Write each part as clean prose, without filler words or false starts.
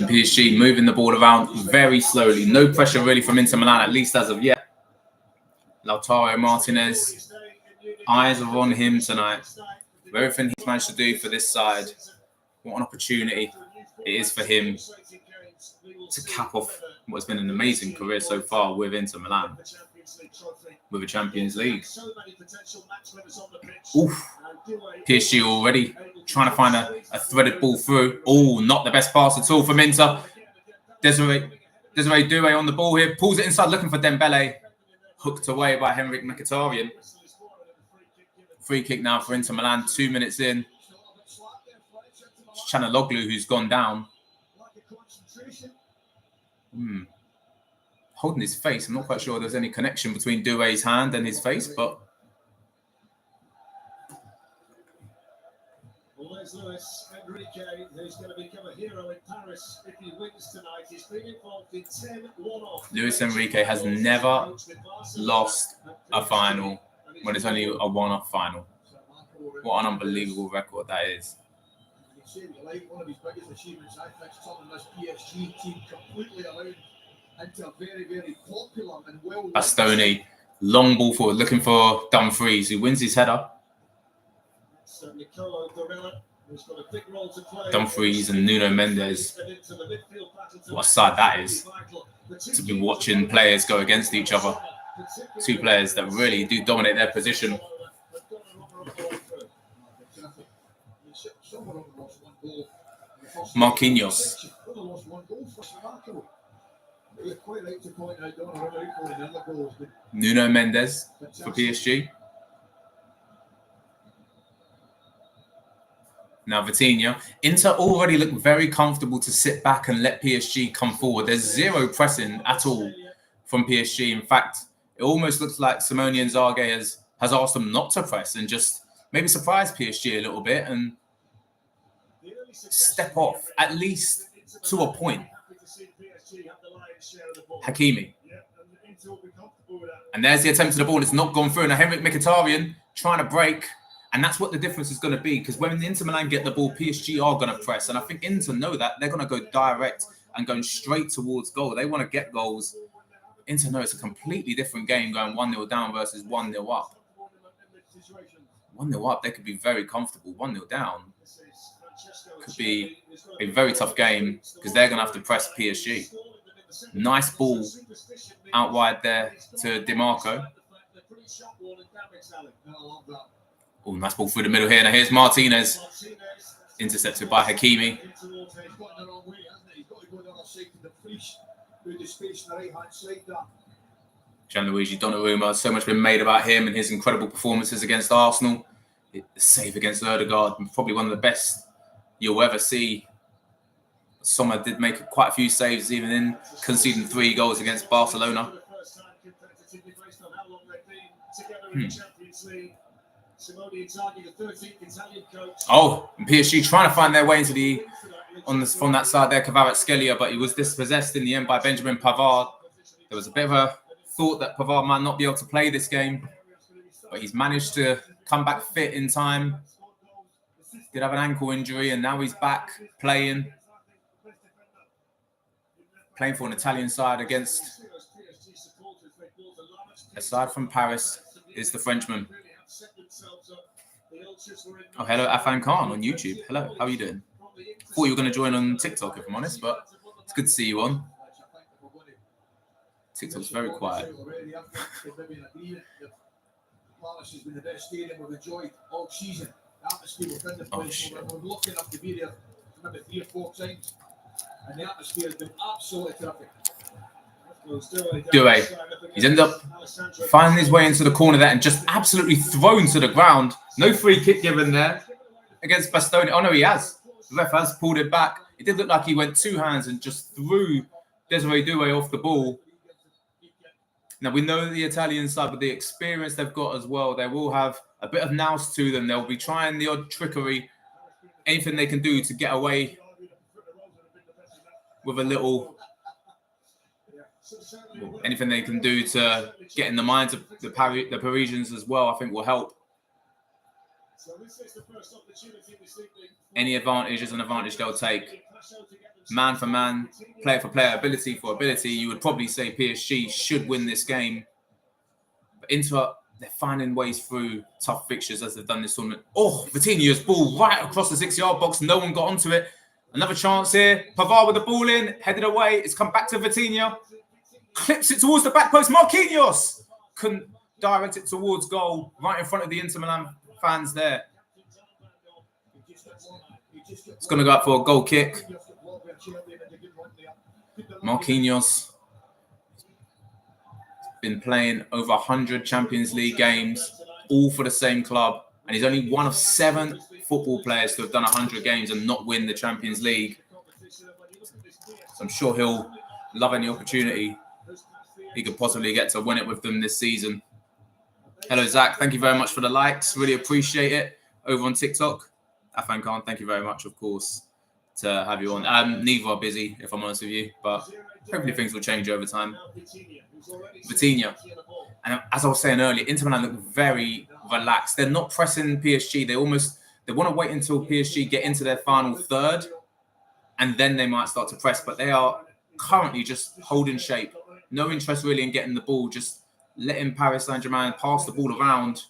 PSG moving the ball around very slowly. No pressure really from Inter Milan, at least as of yet. Lautaro Martinez, eyes are on him tonight. For everything he's managed to do for this side, what an opportunity it is for him to cap off what's been an amazing career so far with Inter Milan, with a Champions League. Oof. PSG already trying to find a threaded ball through. Oh, not the best pass at all from Inter. Desiree Doué on the ball here. Pulls it inside, looking for Dembele. Hooked away by Henrik Mkhitaryan. Free kick now for Inter Milan, 2 minutes in. It's Çalhanoğlu who's gone down. Holding his face. I'm not quite sure there's any connection between Doué's hand and his face, but... Lewis Enrique, who's going to become a hero in Paris if he wins tonight. He's been involved in 10 one-off. Luis Enrique has never lost a final when it's only a one-off final. What an unbelievable record that is. One of his biggest achievements, I think, turning this PSG team completely around into a very, very popular and well. Bastoni, long ball forward, looking for Dumfries, who wins his header. Dumfries and Nuno Mendes. What a side that is to be watching players go against each other. Two players that really do dominate their position. Marquinhos. Nuno Mendes for PSG. Now Vitinha. Inter already look very comfortable to sit back and let PSG come forward. There's zero pressing at all from PSG. In fact, it almost looks like Simone Inzaghi has asked them not to press and just maybe surprise PSG a little bit and step off, at least to a point. Hakimi. And there's the attempt to the ball. It's not gone through. Now Henrik Mkhitaryan trying to break. And that's what the difference is going to be, because when Inter Milan get the ball, PSG are going to press. And I think Inter know that. They're going to go direct and going straight towards goal. They want to get goals. Inter know it's a completely different game going 1-0 down versus 1-0 up. 1-0 up, they could be very comfortable. 1-0 down could be a very tough game because they're going to have to press PSG. Nice ball out wide there to DiMarco. Oh, nice ball through the middle here. Now here's Martinez. Intercepted by Hakimi. Gianluigi Donnarumma. So much been made about him and his incredible performances against Arsenal. The save against Ødegaard, probably one of the best you'll ever see. Sommer did make quite a few saves, even in conceding 3 goals against Barcelona. Oh, and PSG trying to find their way into from that side there, Kvaratskhelia, but he was dispossessed in the end by Benjamin Pavard. There was a bit of a thought that Pavard might not be able to play this game, but he's managed to come back fit in time. Did have an ankle injury, and now he's back playing for an Italian side against, aside from Paris, is the Frenchman. Oh, hello, Afan Khan on YouTube. Hello, how are you doing? Thought you were going to join on TikTok, if I'm honest, but it's good to see you on. TikTok's very quiet. Oh, shit. Doué. He's ended up finding his way into the corner there and just absolutely thrown to the ground. No free kick given there against Bastoni. Oh, no, he has. The ref has pulled it back. It did look like he went 2 hands and just threw Desiree Doué off the ball. Now, we know the Italian side, with the experience they've got as well, they will have a bit of nous to them. They'll be trying the odd trickery, anything they can do to get away with a little... Anything they can do to get in the minds of the Parisians as well, I think will help. Any advantage is an advantage they'll take. Man for man, player for player, ability for ability, you would probably say PSG should win this game. But Inter, they're finding ways through tough fixtures as they've done this tournament. Oh, Vitinha's ball right across the 6-yard box. No one got onto it. Another chance here. Pavard with the ball in, headed away. It's come back to Vitinha. Clips it towards the back post. Marquinhos couldn't direct it towards goal, right in front of the Inter Milan fans there. It's going to go out for a goal kick. Marquinhos been playing over 100 Champions League games, all for the same club, and he's only one of 7 football players to have done 100 games and not win the Champions League. So I'm sure he'll love any opportunity he could possibly get to win it with them this season. Hello, Zach. Thank you very much for the likes. Really appreciate it. Over on TikTok, Afan Khan, thank you very much, of course, to have you on. Neither are busy, if I'm honest with you, but hopefully things will change over time. Vitinha. And as I was saying earlier, Inter Milan look very relaxed. They're not pressing PSG. They want to wait until PSG get into their final third, and then they might start to press. But they are currently just holding shape. No interest really in getting the ball, just letting Paris Saint-Germain pass the ball around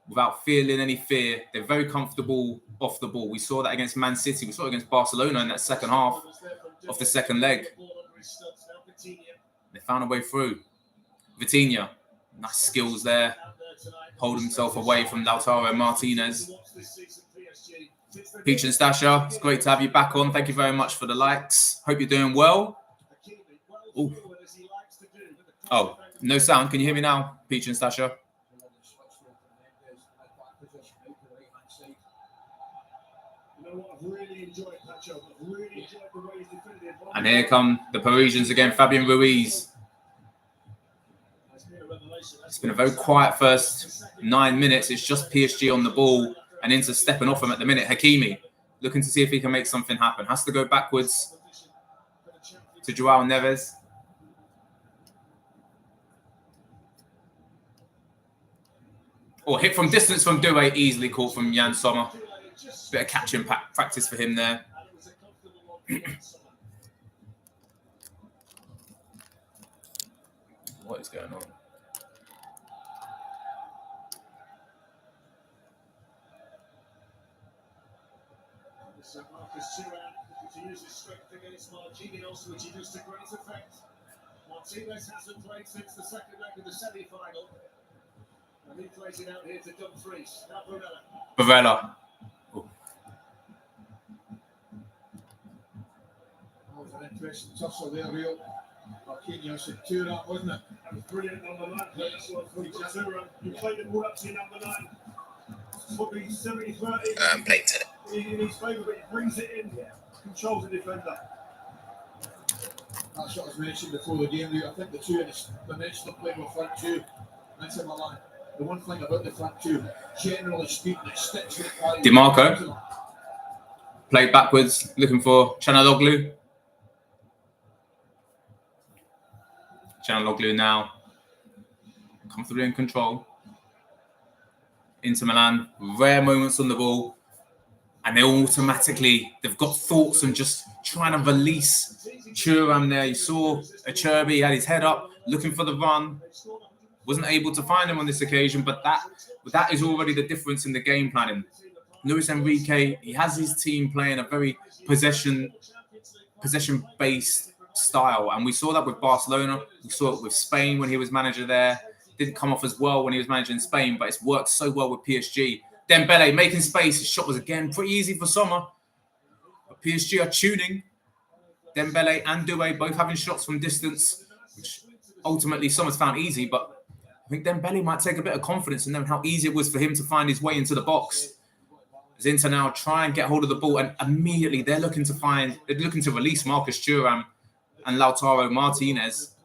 without feeling any fear. They're very comfortable off the ball. We saw that against Man City. We saw it against Barcelona in that second half of the second leg. They found a way through. Vitinha, nice skills there. Hold himself away from Lautaro Martinez. Peach and Stasha, it's great to have you back on. Thank you very much for the likes. Hope you're doing well. Ooh. Oh, no sound. Can you hear me now, Peach and Stasha? And here come the Parisians again. Fabian Ruiz. It's been a very quiet first 9 minutes. It's just PSG on the ball and Inter stepping off him at the minute. Hakimi looking to see if he can make something happen. Has to go backwards to Joao Neves. Oh, hit from distance from Doué, easily caught from Jan Sommer. Bit of catching practice for him there. What is going on? To use his strength against Marquinhos, which he does to great effect. Martinez hasn't played since the second leg of the semi-final. And he plays it out here to Dumfries. Now Barella. Oh. That was an interesting tussle there, Real. Marquinhos and Thuram, wasn't it? That was brilliant number 9. That's what Thuram. You played it all up to your number 9. Probably 70-30. Played to in his favour, but he brings it in, controls the defender. That's what I was mentioning before the game. I think the two in the next stop playing with front two. Inter Milan. The one thing about the front two, generally speaking, it sticks with DiMarco played backwards, looking for Çalhanoğlu. Çalhanoğlu now comfortably in control. Inter Milan, rare moments on the ball. And they've got thoughts on just trying to release Thuram there. You saw Acerbi had his head up, looking for the run. Wasn't able to find him on this occasion, but that is already the difference in the game planning. Luis Enrique, he has his team playing a very possession-based style. And we saw that with Barcelona. We saw it with Spain when he was manager there. Didn't come off as well when he was managing Spain, but it's worked so well with PSG. Dembele making space. His shot was again pretty easy for Sommer. But PSG are tuning. Dembele and Doué both having shots from distance, which ultimately Sommer's found easy. But I think Dembele might take a bit of confidence in knowing how easy it was for him to find his way into the box. As Inter now try and get hold of the ball, and immediately they're looking to release Marcus Thuram and Lautaro Martinez.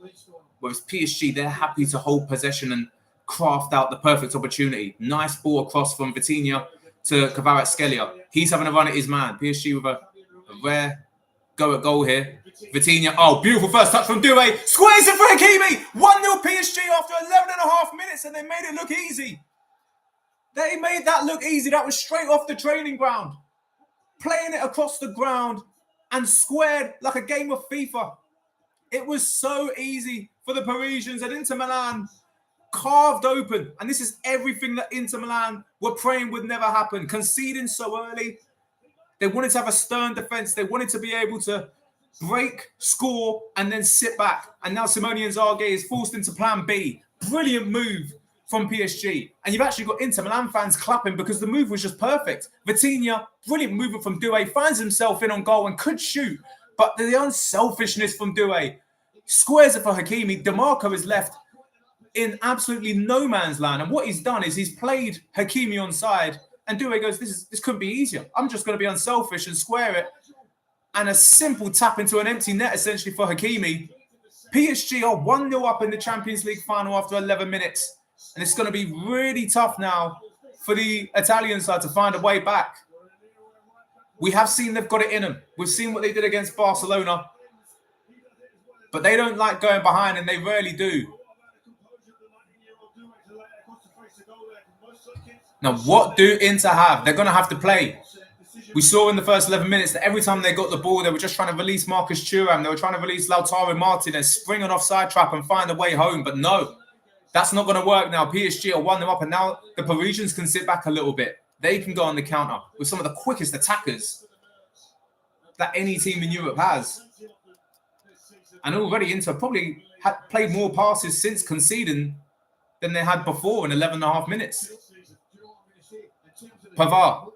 Whereas PSG, they're happy to hold possession and craft out the perfect opportunity. Nice ball across from Vitinha to Kvaratskhelia. He's having a run at his man. PSG with a rare go at goal here. Vitinha, oh, beautiful first touch from Doué. Squares it for Hakimi. 1-0 PSG after 11 and a half minutes, and they made it look easy. They made that look easy. That was straight off the training ground. Playing it across the ground and squared like a game of FIFA. It was so easy for the Parisians, and Inter Milan carved open. And this is everything that Inter Milan were praying would never happen. Conceding so early. They wanted to have a stern defense. They wanted to be able to break, score, and then sit back. And now Simone Inzaghi is forced into plan B. Brilliant move from PSG. And you've actually got Inter Milan fans clapping because the move was just perfect. Vitinha, brilliant movement from Doué, finds himself in on goal and could shoot. But the unselfishness from Doué squares it for Hakimi. DeMarco is left in absolutely no man's land. And what he's done is he's played Hakimi on side. And Doué goes, this couldn't be easier. I'm just going to be unselfish and square it. And a simple tap into an empty net, essentially, for Hakimi. PSG are 1-0 up in the Champions League final after 11 minutes. And it's going to be really tough now for the Italian side to find a way back. We have seen they've got it in them. We've seen what they did against Barcelona. But they don't like going behind, and they rarely do. Now, what do Inter have? They're going to have to play. We saw in the first 11 minutes that every time they got the ball, they were just trying to release Marcus Thuram. They were trying to release Lautaro Martinez, spring an offside trap and find a way home. But no, that's not going to work now. PSG are 1-0 up, and now the Parisians can sit back a little bit. They can go on the counter with some of the quickest attackers that any team in Europe has. And already Inter probably had played more passes since conceding than they had before in 11.5 minutes. Pavard.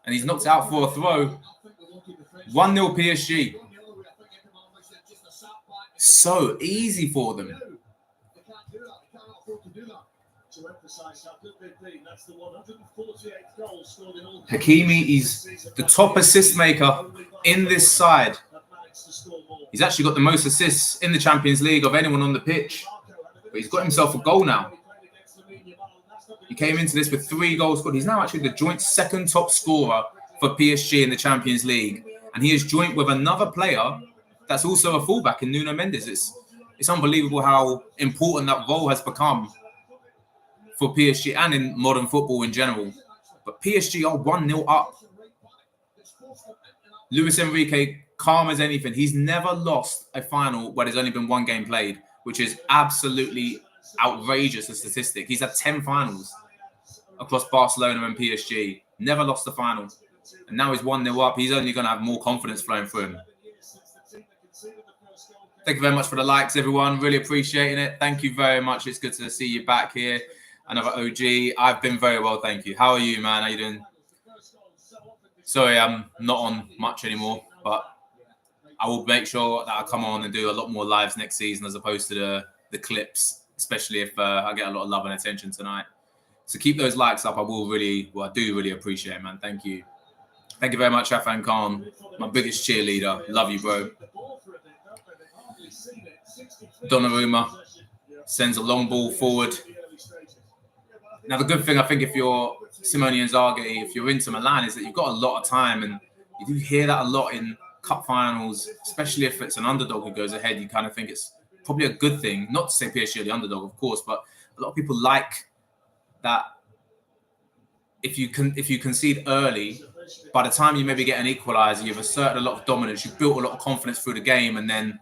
And he's knocked out for a throw. 1-0 PSG. So easy for them. Hakimi is the top assist maker in this side. He's actually got the most assists in the Champions League of anyone on the pitch. But he's got himself a goal now. He came into this with 3 goals scored. He's now actually the joint second top scorer for PSG in the Champions League. And he is joint with another player that's also a fullback in Nuno Mendes. It's unbelievable how important that role has become for PSG and in modern football in general. But PSG are 1-0 up. Luis Enrique, calm as anything. He's never lost a final where there's only been 1 game played, which is absolutely outrageous a statistic. He's had 10 finals across Barcelona and PSG. Never lost a final. And now he's 1-0 up. He's only going to have more confidence flowing through him. Thank you very much for the likes, everyone. Really appreciating it. Thank you very much. It's good to see you back here. Another OG. I've been very well, thank you. How are you, man? How you doing? Sorry, I'm not on much anymore, but I will make sure that I come on and do a lot more lives next season as opposed to the clips, especially if I get a lot of love and attention tonight. So keep those likes up. I do really appreciate it, man. Thank you. Thank you very much, Afan Khan, my biggest cheerleader. Love you, bro. Donnarumma sends a long ball forward. Now, the good thing, I think, if you're Simone Inzaghi, if you're Inter Milan, is that you've got a lot of time, and you do hear that a lot in cup finals, especially if it's an underdog who goes ahead. You kind of think it's probably a good thing. Not to say PSG are the underdog, of course, but a lot of people like that. If you concede early, by the time you maybe get an equaliser, you've asserted a lot of dominance, you've built a lot of confidence through the game, and then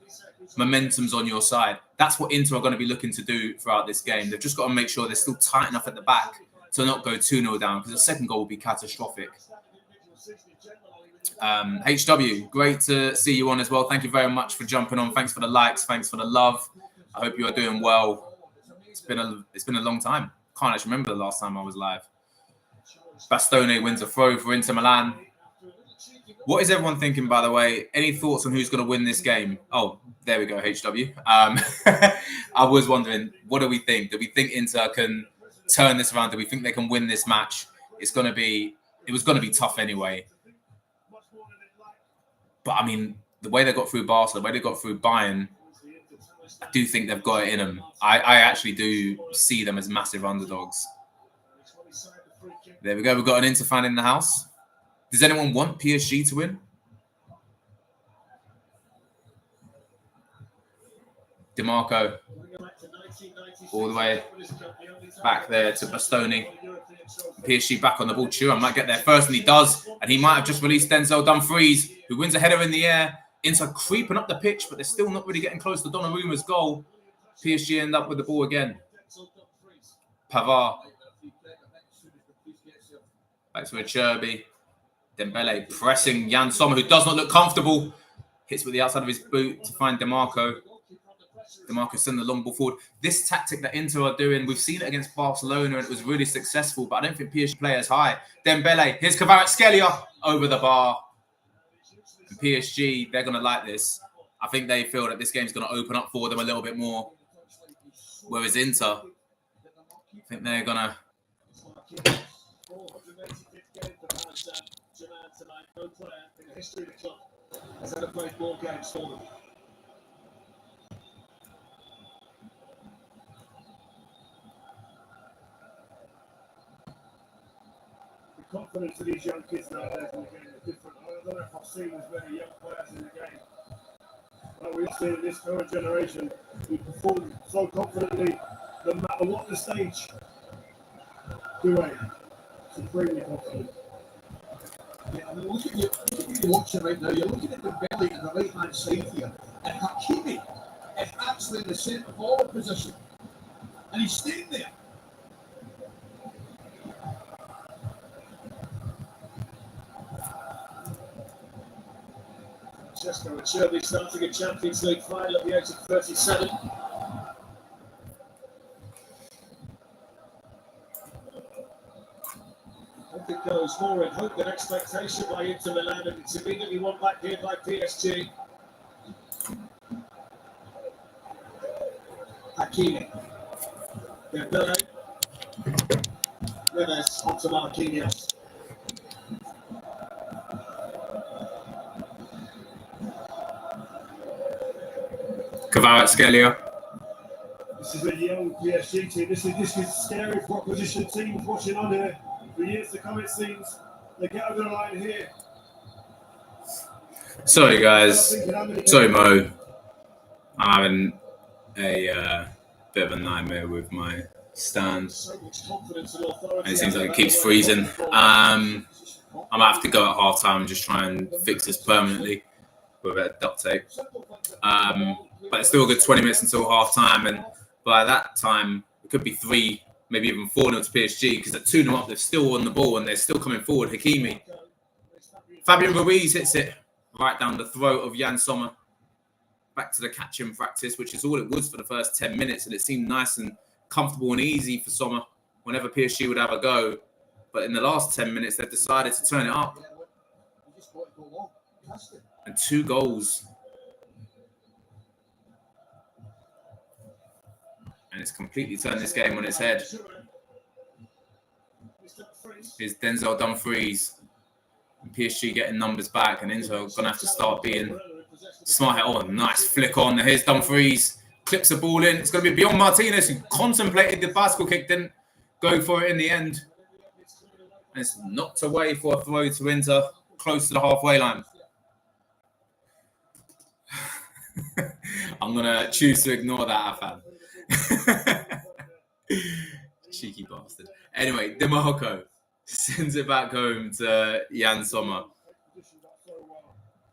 momentum's on your side. That's what Inter are going to be looking to do throughout this game. They've just got to make sure they're still tight enough at the back to not go 2-0 down, because the second goal will be catastrophic. HW, great to see you on as well. Thank you very much for jumping on. Thanks for the likes. Thanks for the love. I hope you are doing well. It's been a long time. Can't actually remember the last time I was live. Bastoni wins a throw for Inter Milan. What is everyone thinking, by the way? Any thoughts on who's going to win this game? Oh, there we go, HW. I was wondering, what do we think? Do we think Inter can turn this around? Do we think they can win this match? It was going to be tough anyway. But, I mean, the way they got through Barca, the way they got through Bayern, I do think they've got it in them. I actually do see them as massive underdogs. There we go. We've got an Inter fan in the house. Does anyone want PSG to win? DeMarco. All the way back there to Bastoni. PSG back on the ball. Thuram might get there first, and he does. And he might have just released Denzel Dumfries, who wins a header in the air. Inter creeping up the pitch, but they're still not really getting close to Donnarumma's goal. PSG end up with the ball again. Pavard. Back to Acerbi. Dembele pressing Jan Sommer, who does not look comfortable. Hits with the outside of his boot to find DeMarco. DeMarco sending the long ball forward. This tactic that Inter are doing, we've seen it against Barcelona, and it was really successful, but I don't think PSG play as high. Dembele, here's Kvaratskhelia over the bar. And PSG, they're going to like this. I think they feel that this game's going to open up for them a little bit more. Whereas Inter, I think they're going to... The confidence of these young kids nowadays in the game is different. I don't know if I've seen as many young players in the game. But we've seen in this current generation who perform so confidently no matter what the stage. Do they? Supremely confident. Yeah, I mean, look at you watching right now. You're looking at the belly on the right-hand side here, and Hakimi is actually in the centre forward position, and he's staying there. Francesco Acerbi starting a Champions League final at the age of 37. It goes more in hope than expectation by Inter Milan, and it's immediately won back here by PSG. Hakimi. Dembele. Neves onto Marquinhos. Kvaratskhelia. This is a young PSG team. This is scary for opposition teams watching on here. For years to come, it seems. They get over the line here. Sorry, guys. Sorry, Mo. I'm having a bit of a nightmare with my stand. And it seems like it keeps freezing. I'm going to have to go at half-time and just try and fix this permanently with a duct tape. But it's still a good 20 minutes until half-time. And by that time, it could be 3, maybe even 4-0 to PSG, because at 2-0 up, they're still on the ball and they're still coming forward. Hakimi. Fabian Ruiz hits it right down the throat of Jan Sommer. Back to the catching practice, which is all it was for the first 10 minutes. And it seemed nice and comfortable and easy for Sommer whenever PSG would have a go. But in the last 10 minutes, they've decided to turn it up. And 2 goals. And it's completely turned this game on its head. Here's Denzel Dumfries. And PSG getting numbers back. And Inter are going to have to start being smart. Oh, nice flick on. Here's Dumfries. Clips the ball in. It's going to be beyond Martinez, who contemplated the bicycle kick. Didn't go for it in the end. And it's knocked away for a throw to Inter. Close to the halfway line. I'm going to choose to ignore that, Afan. Cheeky bastard. Anyway, DeMarco sends it back home to Jan Sommer.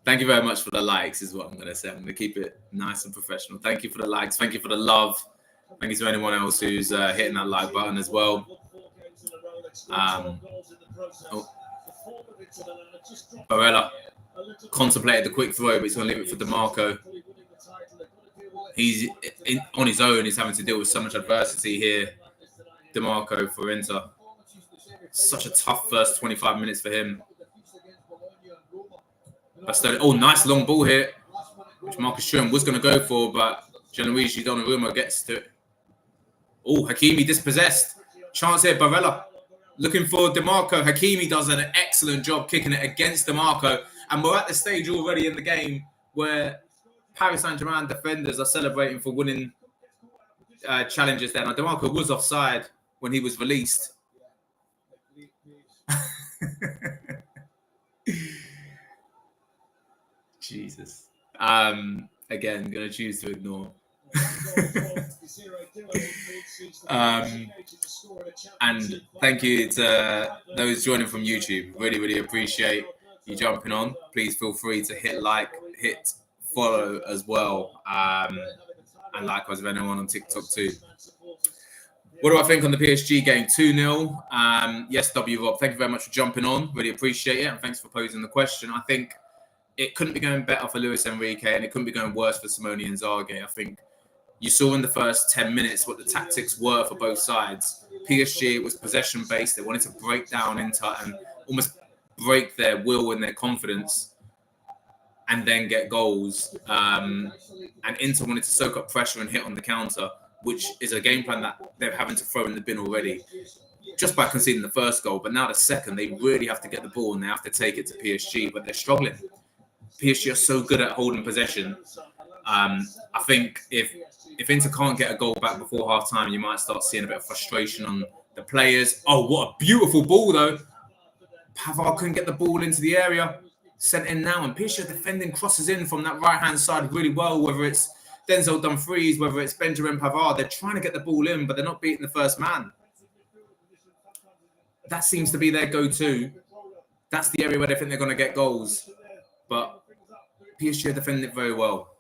Thank you very much for the likes, is what I'm going to say. I'm going to keep it nice and professional. Thank you for the likes. Thank you for the love. Thank you to anyone else who's hitting that like button as well. Barella contemplated the quick throw, but he's going to leave it for DeMarco. He's on his own. He's having to deal with so much adversity here. DeMarco for Inter. Such a tough first 25 minutes for him. Oh, nice long ball here, which Marcus Thuram was going to go for, but Gianluigi Donnarumma gets to it. Oh, Hakimi dispossessed. Chance here, Barella looking for DeMarco. Hakimi does an excellent job kicking it against DeMarco. And we're at the stage already in the game where Paris Saint-Germain defenders are celebrating for winning challenges there. Now, DeMarco was offside when he was released. Jesus. Again, going to choose to ignore And thank you to those joining from YouTube. Really, really appreciate you jumping on. Please feel free to hit like, hit follow as well. And likewise with anyone on TikTok too. What do I think on the PSG game? 2-0. Yes, W Rob, thank you very much for jumping on. Really appreciate it. And thanks for posing the question. I think it couldn't be going better for Luis Enrique and it couldn't be going worse for Simone Inzaghi. I think you saw in the first 10 minutes what the tactics were for both sides. PSG was possession-based. They wanted to break down Inter and almost break their will and their confidence and then get goals. And Inter wanted to soak up pressure and hit on the counter, which is a game plan that they're having to throw in the bin already, just by conceding the first goal. But now the second, they really have to get the ball and they have to take it to PSG, but they're struggling. PSG are so good at holding possession. I think if Inter can't get a goal back before half-time, you might start seeing a bit of frustration on the players. Oh, what a beautiful ball, though. Pavard couldn't get the ball into the area. Sent in now, and PSG defending crosses in from that right-hand side really well, whether it's Denzel Dumfries, whether it's Benjamin Pavard. They're trying to get the ball in, but they're not beating the first man. That seems to be their go-to. That's the area where they think they're going to get goals. But PSG are defending it very well.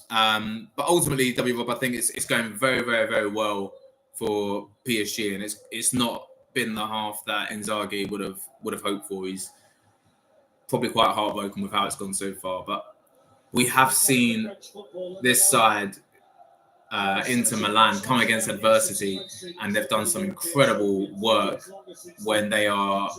But ultimately, W Rob, I think it's going very, very, very well for PSG, and it's not been the half that Inzaghi would have hoped for. He's probably quite heartbroken with how it's gone so far. But we have seen this side, Inter Milan, come against adversity, and they've done some incredible work when they are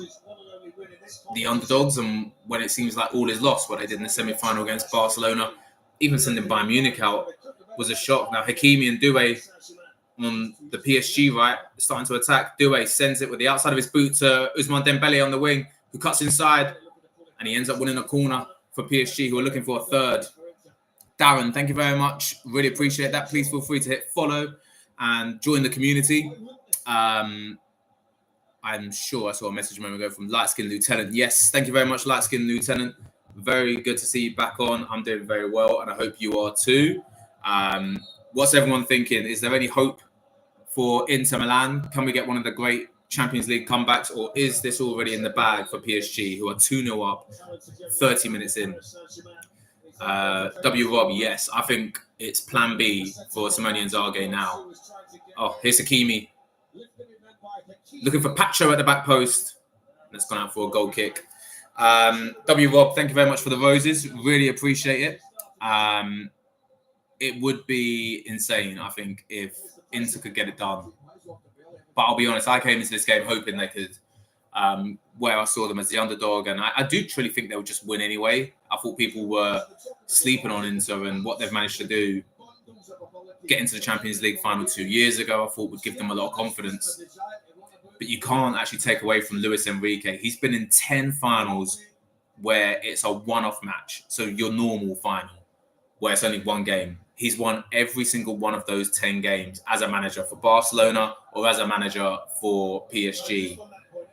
the underdogs and when it seems like all is lost. What they did in the semi-final against Barcelona, even sending Bayern Munich out, was a shock. Now Hakimi and Doué on the PSG right, starting to attack. Doué sends it with the outside of his boot to Ousmane Dembele on the wing, who cuts inside, and he ends up winning a corner for PSG, who are looking for a third. Darren, thank you very much. Really appreciate that. Please feel free to hit follow and join the community. I'm sure I saw a message a moment ago from Light Skin Lieutenant. Yes, thank you very much, Light Skin Lieutenant. Very good to see you back on. I'm doing very well, and I hope you are too. What's everyone thinking? Is there any hope for Inter Milan? Can we get one of the great Champions League comebacks, or is this already in the bag for PSG, who are 2-0 up 30 minutes in? W Rob, yes, I think it's plan B for Simone Inzaghi now. Oh, here's Hakimi. Looking for Pacho at the back post. That's gone out for a goal kick. W Rob, thank you very much for the roses. Really appreciate it. It would be insane, I think, if Inter could get it done. But I'll be honest, I came into this game hoping they could, where I saw them as the underdog. And I do truly think they would just win anyway. I thought people were sleeping on Inter and what they've managed to do. Get into the Champions League final 2 years ago, I thought would give them a lot of confidence. But you can't actually take away from Luis Enrique. He's been in 10 finals where it's a one-off match. So your normal final, where it's only one game. He's won every single one of those 10 games as a manager for Barcelona or as a manager for PSG.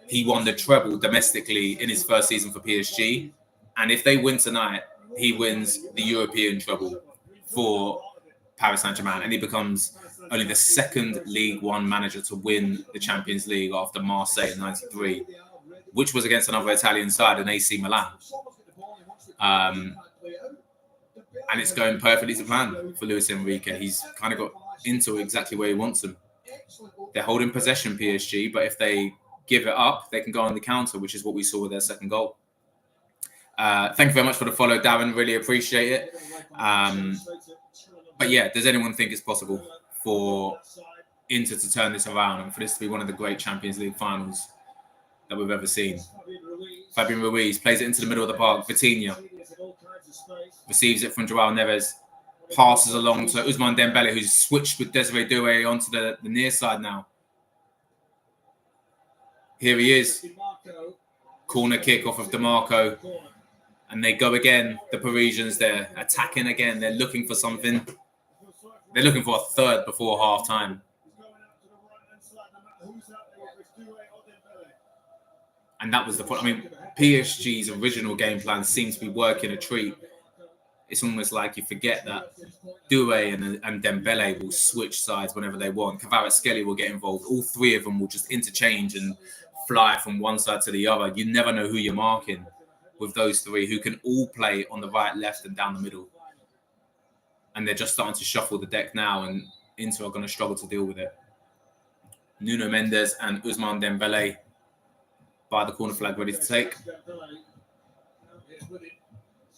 He won the treble domestically in his first season for PSG. And if they win tonight, he wins the European treble for Paris Saint-Germain. And he becomes only the second League One manager to win the Champions League after Marseille in '93, which was against another Italian side, an AC Milan. And it's going perfectly to plan for Luis Enrique. He's kind of got into exactly where he wants them. They're holding possession, PSG, but if they give it up, they can go on the counter, which is what we saw with their second goal. Thank you very much for the follow, Darren. Really appreciate it. But yeah, does anyone think it's possible for Inter to turn this around and for this to be one of the great Champions League finals that we've ever seen? Fabian Ruiz plays it into the middle of the park. Vitinha receives it from Joao Neves, passes along to Ousmane Dembele, who's switched with Desiree Doué onto the near side now. Here he is. Corner kick off of DeMarco. And they go again. The Parisians, they're attacking again. They're looking for something. They're looking for a third before half-time. And that was the point. I mean, PSG's original game plan seems to be working a treat. it's almost like you forget that Doué and Dembele will switch sides whenever they want. Kvaratskhelia will get involved. All three of them will just interchange and fly from one side to the other. You never know who you're marking with those three, who can all play on the right, left, and down the middle. And they're just starting to shuffle the deck now, and Inter are going to struggle to deal with it. Nuno Mendes and Ousmane Dembele by the corner flag, ready to take.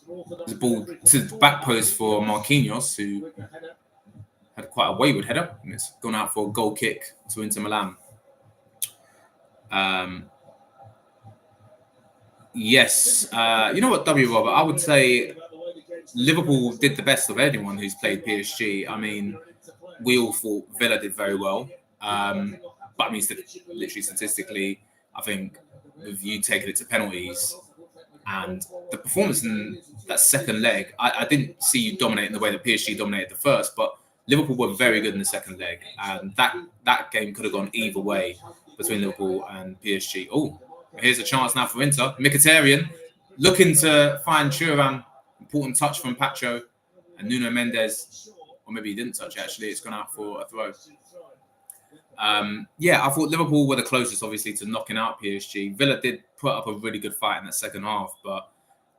There's a ball to the back post for Marquinhos, who had quite a wayward header, and it's gone out for a goal kick to Inter Milan. Yes, you know what, W. Robert, I would say Liverpool did the best of anyone who's played PSG. I mean, we all thought Villa did very well. But I mean, literally statistically, I think with you taking it to penalties and the performance in that second leg, I didn't see you dominating the way that PSG dominated the first, but Liverpool were very good in the second leg. And that game could have gone either way between Liverpool and PSG. Oh, here's a chance now for Inter. Mkhitaryan looking to find Thuram. Important touch from Pacho and Nuno Mendes. Or maybe he didn't touch it, actually. It's gone out for a throw. Yeah, I thought Liverpool were the closest, obviously, to knocking out PSG. Villa did put up a really good fight in that second half, but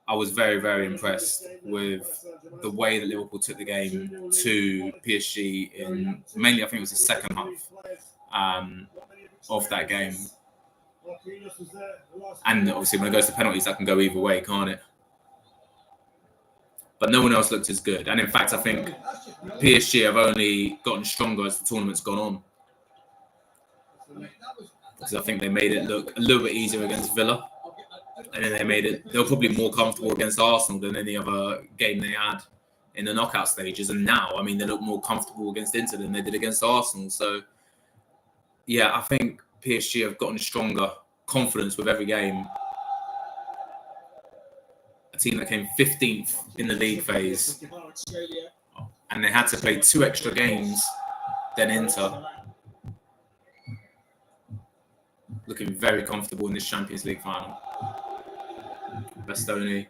I was very, very impressed with the way that Liverpool took the game to PSG in mainly, I think it was the second half of that game. And obviously, when it goes to penalties, that can go either way, can't it? But no one else looked as good. And in fact, I think PSG have only gotten stronger as the tournament's gone on. Because I think they made it look a little bit easier against Villa. And then they were probably more comfortable against Arsenal than any other game they had in the knockout stages. And now, I mean, they look more comfortable against Inter than they did against Arsenal. So, yeah, I think PSG have gotten stronger confidence with every game. A team that came 15th in the league phase, and they had to play 2 extra games than Inter. Looking very comfortable in this Champions League final. Bastoni.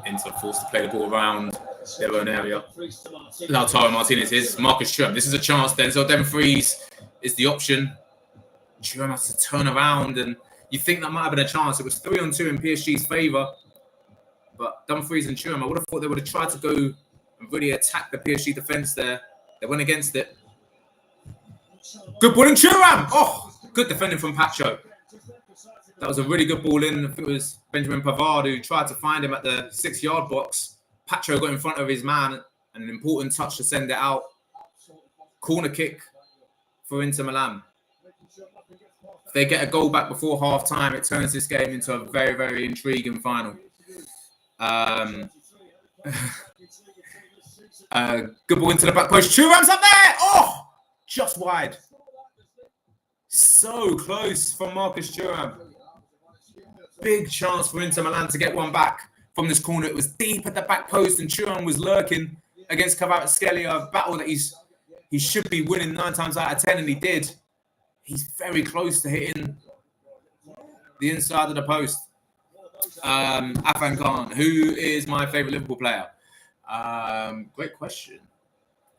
Inter forced to play the ball around their own area. Lautaro Martinez is Marcus Thuram. This is a chance. Denzel Dumfries is the option. Thuram has to turn around, and you think that might have been a chance. It was 3-on-2 in PSG's favour. But Dumfries and Thuram, I would have thought they would have tried to go and really attack the PSG defence there. They went against it. Good ball in Thuram! Oh, good defending from Pacho. That was a really good ball in. I think it was Benjamin Pavard who tried to find him at the 6-yard box. Pacho got in front of his man, and an important touch to send it out. Corner kick for Inter Milan. If they get a goal back before half-time, it turns this game into a very, very intriguing final. Good ball into the back post. Thuram's up there! Oh! Just wide. So close from Marcus Thuram. Big chance for Inter Milan to get one back from this corner. It was deep at the back post, and Thuram was lurking against Kvaratskhelia, a battle that he should be winning 9 times out of 10, and he did. He's very close to hitting the inside of the post. Afan Khan, who is my favourite Liverpool player? Great question.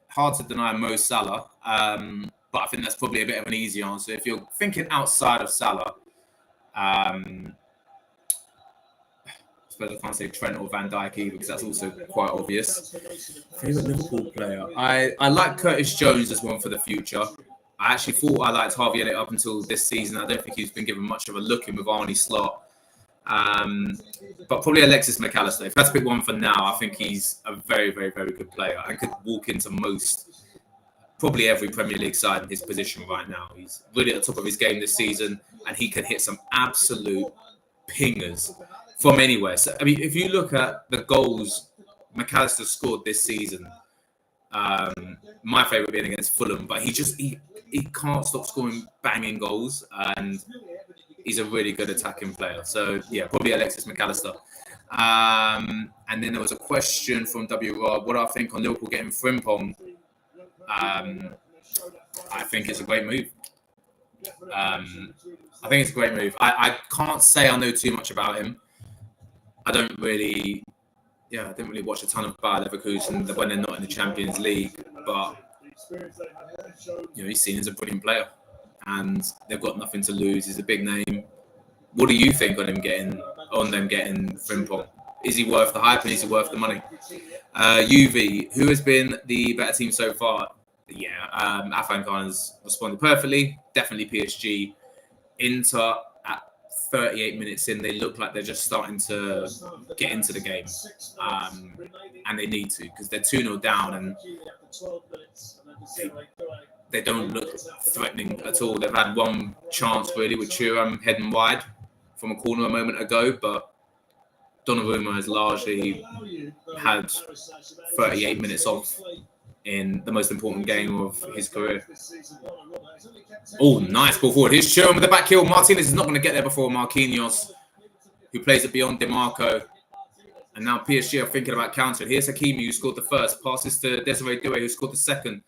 Hard to deny Mo Salah, but I think that's probably a bit of an easy answer. If you're thinking outside of Salah, I suppose I can't say Trent or Van Dijk either, because that's also quite obvious. Favourite Liverpool player? I like Curtis Jones as one for the future. I actually thought I liked Harvey Elliott up until this season. I don't think he's been given much of a look in with Arnie Slot. But probably Alexis McAllister. If that's a big one for now, I think he's a very, very, very good player and could walk into probably every Premier League side in his position right now. He's really at the top of his game this season, and he can hit some absolute pingers from anywhere. So, I mean, if you look at the goals McAllister scored this season, my favourite being against Fulham, but he can't stop scoring banging goals, and he's a really good attacking player. So, yeah, probably Alexis McAllister. And then there was a question from W. Rob. What do I think on Liverpool getting Frimpong? I think it's a great move. I think it's a great move. I can't say I know too much about him. I didn't really watch a ton of Bayer Leverkusen when they're not in the Champions League, but he's seen as a brilliant player, and they've got nothing to lose. He's a big name. What do you think on them getting Frimpong? Is he worth the hype and is he worth the money? UV, who has been the better team so far? Yeah, Afan Khan has responded perfectly. Definitely PSG. Inter at 38 minutes in, they look like they're just starting to get into the game. And they need to, because they're 2-0 down and they don't look threatening at all. They've had one chance really with Thuram heading wide from a corner a moment ago, but Donnarumma has largely had 38 minutes off in the most important game of his career. Oh, nice ball forward. Here's Thuram with the back heel. Martinez is not going to get there before Marquinhos, who plays it beyond DiMarco. And now PSG are thinking about countering. Here's Hakimi, who scored the first. Passes to Desiree Doué, who scored the second.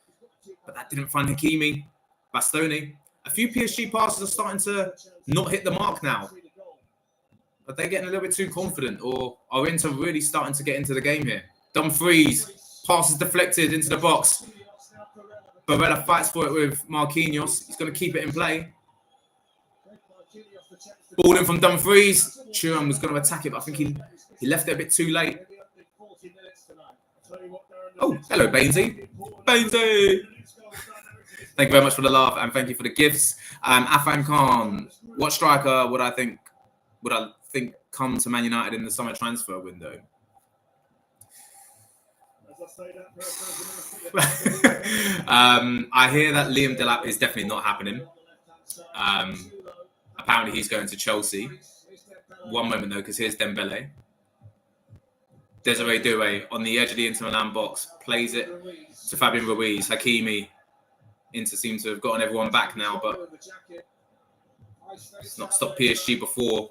But that didn't find Hakimi. Bastoni. A few PSG passes are starting to not hit the mark now. But they're getting a little bit too confident, or are Inter really starting to get into the game here? Dumfries, passes deflected into the box. Barella fights for it with Marquinhos. He's going to keep it in play. Ball in from Dumfries. Thuram was going to attack it, but I think he left it a bit too late. Oh, hello, Bainsy. Bainsy! Thank you very much for the laugh, and thank you for the gifts. Afan Khan, what striker would I think come to Man United in the summer transfer window? I hear that Liam Delap is definitely not happening. Apparently he's going to Chelsea. One moment though, because here's Dembele. Desiree Doué on the edge of the Inter Milan box, plays it to Fabian Ruiz. Hakimi. Inter seem to have gotten everyone back now, but it's not stopped PSG before.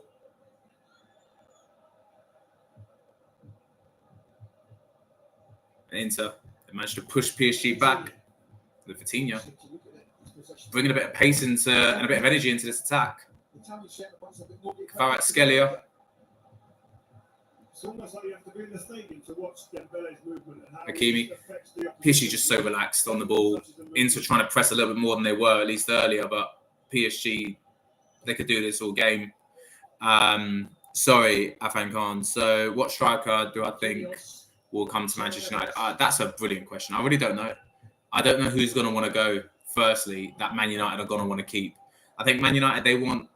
Inter managed to push PSG back with Vitinha, bringing a bit of pace and a bit of energy into this attack. Kvaratskhelia. Hakimi. PSG just so relaxed on the ball. Inter trying to press a little bit more than they were, at least earlier, but PSG, they could do this all game. Sorry, Afan Khan. So what striker do I think will come to Manchester United? That's a brilliant question. I really don't know. I don't know who's going to want to go, firstly, that Man United are going to want to keep. I think Man United, they want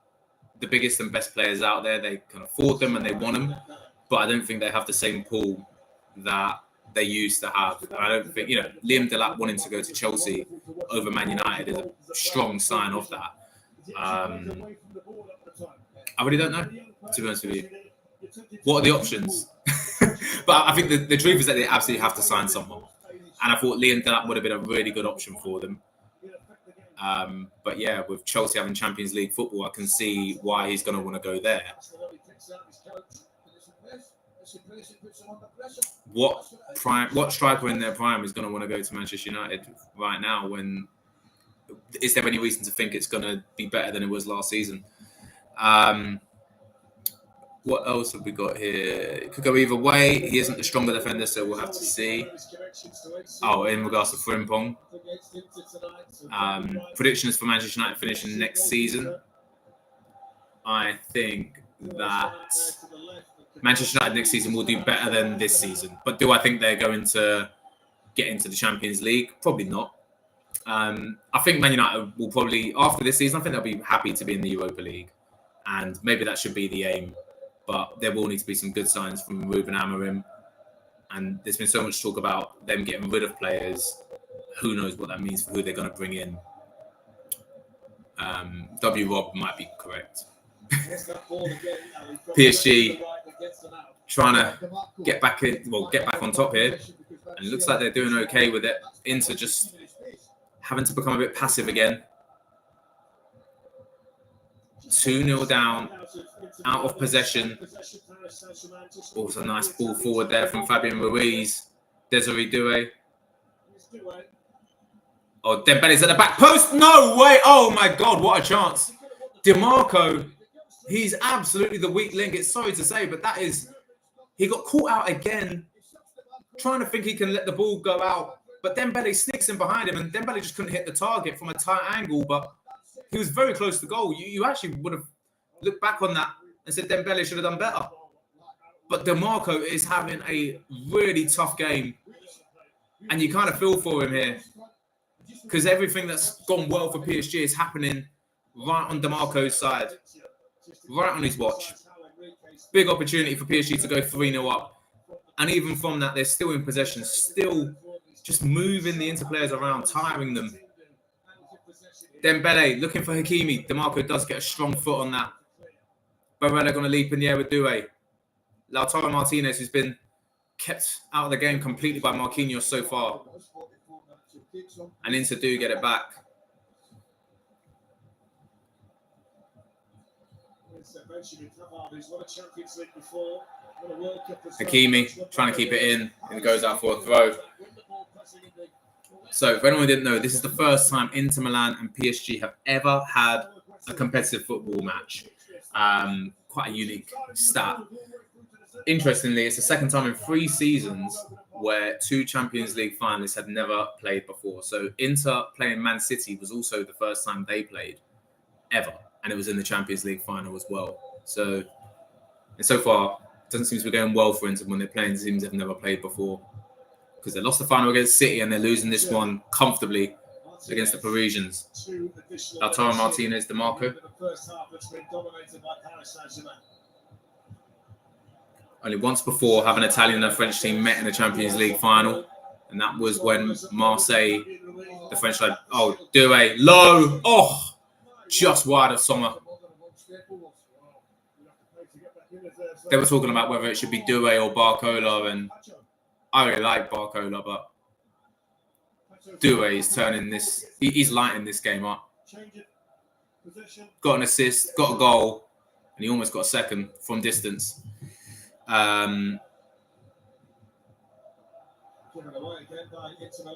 the biggest and best players out there. They can afford them and they want them. But I don't think they have the same pool that they used to have. And I don't think, Liam Delap wanting to go to Chelsea over Man United is a strong sign of that. I really don't know, to be honest with you. What are the options? But I think the truth is that they absolutely have to sign someone. And I thought Liam Delap would have been a really good option for them. But yeah, with Chelsea having Champions League football, I can see why he's going to want to go there. What striker in their prime is going to want to go to Manchester United right now? When is there any reason to think it's going to be better than it was last season? What else have we got here? It could go either way. He isn't the stronger defender, so we'll have to see. Oh, in regards to Frimpong. Predictions for Manchester United finishing next season. I think that Manchester United next season will do better than this season. But do I think they're going to get into the Champions League? Probably not. I think Man United will probably, after this season, I think they'll be happy to be in the Europa League. And maybe that should be the aim. But there will need to be some good signs from Ruben Amorim. And there's been so much talk about them getting rid of players. Who knows what that means for who they're going to bring in. W. Rob might be correct. PSG trying to get back on top here. And it looks like they're doing okay with it. Inter just having to become a bit passive again. 2-0 down, out of possession. Also a nice ball forward there from Fabian Ruiz. Desiree Doué. Oh, Dembele's at the back post. No way. Oh my God, what a chance. DiMarco, he's absolutely the weak link. It's sorry to say, but that is He got caught out again, trying to think he can let the ball go out. But Dembele sneaks in behind him, and Dembele just couldn't hit the target from a tight angle. But he was very close to goal. You actually would have looked back on that and said Dembele should have done better. But DeMarco is having a really tough game. And you kind of feel for him here. Because everything that's gone well for PSG is happening right on DeMarco's side. Right on his watch. Big opportunity for PSG to go 3-0 up. And even from that, they're still in possession. Still just moving the interplayers around, tiring them. Dembele looking for Hakimi. DeMarco does get a strong foot on that. Barella going to leap in the air with Doué. Lautaro Martinez, who's been kept out of the game completely by Marquinhos so far. And Inter do get it back. Hakimi trying to keep it in, and it goes out for a throw. So, for anyone who didn't know, this is the first time Inter Milan and PSG have ever had a competitive football match. Quite a unique stat. Interestingly, it's the second time in 3 seasons where 2 Champions League finalists had never played before. So Inter playing Man City was also the first time they played ever. And it was in the Champions League final as well. So far, it doesn't seem to be going well for Inter when they're playing teams they've never played before. Because they lost the final against City and they're losing this one comfortably against the Parisians. Lautaro Martinez, DeMarco. Only once before have an Italian and a French team met in the Champions League final. And that was when Marseille, the French side, Doué, low, just wide of Sommer. They were talking about whether it should be Doué or Barcola, and I really like Barcola, but Doué is turning this, he's lighting this game up. Got an assist, got a goal, and he almost got a second from distance.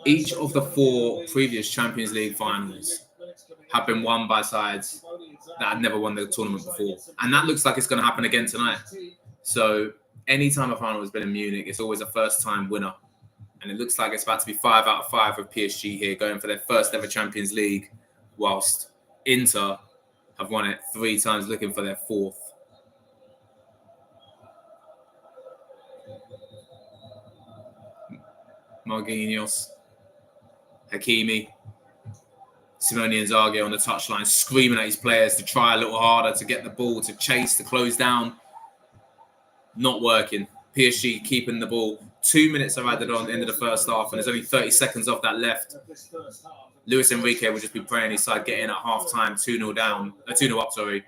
Each of the 4 previous Champions League finals have been won by sides that had never won the tournament before. And that looks like it's going to happen again tonight. So anytime a final has been in Munich, it's always a first-time winner. And it looks like it's about to be 5 out of 5 with PSG here, going for their first ever Champions League, whilst Inter have won it 3 times, looking for their 4th. Marquinhos, Hakimi, Simone Inzaghi on the touchline, screaming at his players to try a little harder, to get the ball, to chase, to close down. Not working. PSG keeping the ball. 2 minutes are added on at the end of the first half, and there's only 30 seconds off that left. Luis Enrique will just be praying his side get in at half-time, 2-0 down, 2-0 up, sorry.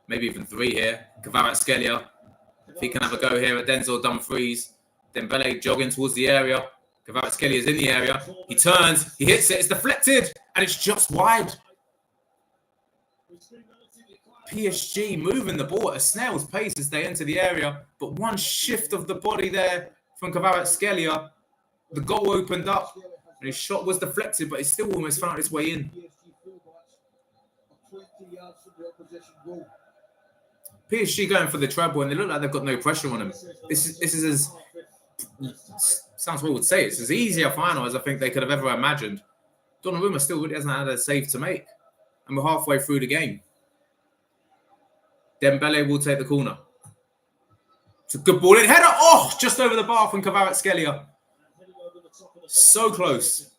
Maybe even 3 here. Kvaratskhelia, if he can have a go here at Denzel Dumfries. Dembele jogging towards the area. Kvaratskhelia is in the area. He turns, he hits it, it's deflected, and it's just wide. PSG moving the ball at a snail's pace as they enter the area, but one shift of the body there from Kvaratskhelia, the goal opened up, and his shot was deflected, but it still almost found its way in. PSG going for the treble, and they look like they've got no pressure on them. This is as sounds what we would say. It's as easy a final as I think they could have ever imagined. Donnarumma still really hasn't had a save to make, and we're halfway through the game. Dembele will take the corner. It's a good ball in header. Just over the bar from Kvaratskhelia. So close.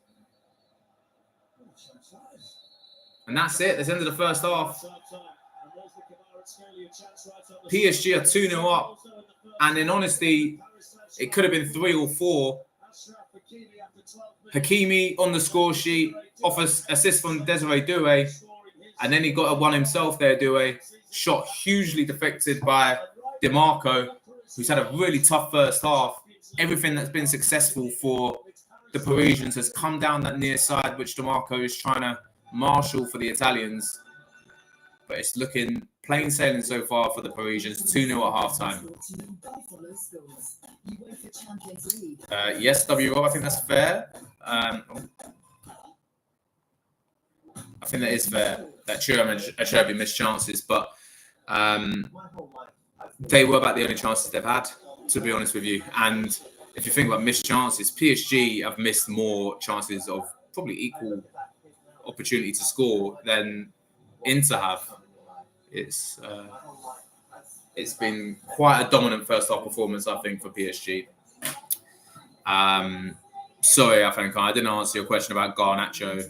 And that's it. That's the end of the first half. PSG are 2-0 up. And in honesty, it could have been 3 or 4. Hakimi on the score sheet, offers assist from Desiree Doué. And then he got a one himself there, Doué. Shot hugely deflected by DeMarco, who's had a really tough first half. Everything that's been successful for the Parisians has come down that near side, which DeMarco is trying to marshal for the Italians. But it's looking plain sailing so far for the Parisians. 2-0 at half-time. Yes, W. I think that's fair. I think that is fair. That Acerbi missed chances, but they were about the only chances they've had, to be honest with you. And if you think about missed chances, PSG have missed more chances of probably equal opportunity to score than Inter have. It's been quite a dominant first half performance, I think, for PSG. Sorry, I didn't answer your question about Garnacho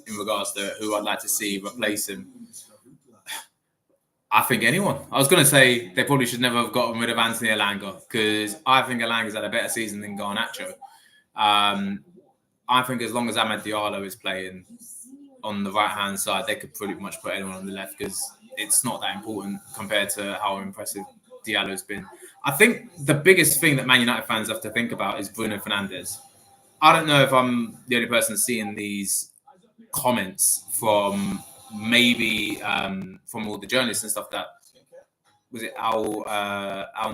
in regards to who I'd like to see replace him. I think anyone. I was going to say they probably should never have gotten rid of Anthony Elanga, because I think Elanga's had a better season than Garnacho. I think as long as Amad Diallo is playing on the right-hand side, they could pretty much put anyone on the left, because it's not that important compared to how impressive Diallo's been. I think the biggest thing that Man United fans have to think about is Bruno Fernandes. I don't know if I'm the only person seeing these comments from maybe from all the journalists and stuff. That was it Al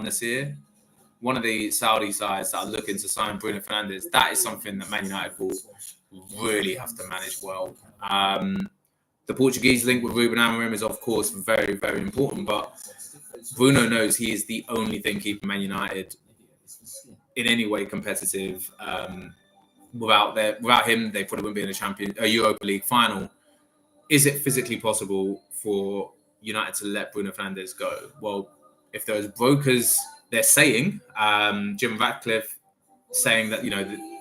Nasir, one of the Saudi sides that are looking to sign Bruno Fernandes. That is something that Man United will really have to manage well. The Portuguese link with Ruben Amorim is, of course, very, very important, but Bruno knows he is the only thing keeping Man United in any way competitive. Without him, they probably wouldn't be in a Europa League final. Is it physically possible for United to let Bruno Fernandes go? Well, if those brokers, they're saying, Jim Ratcliffe saying that,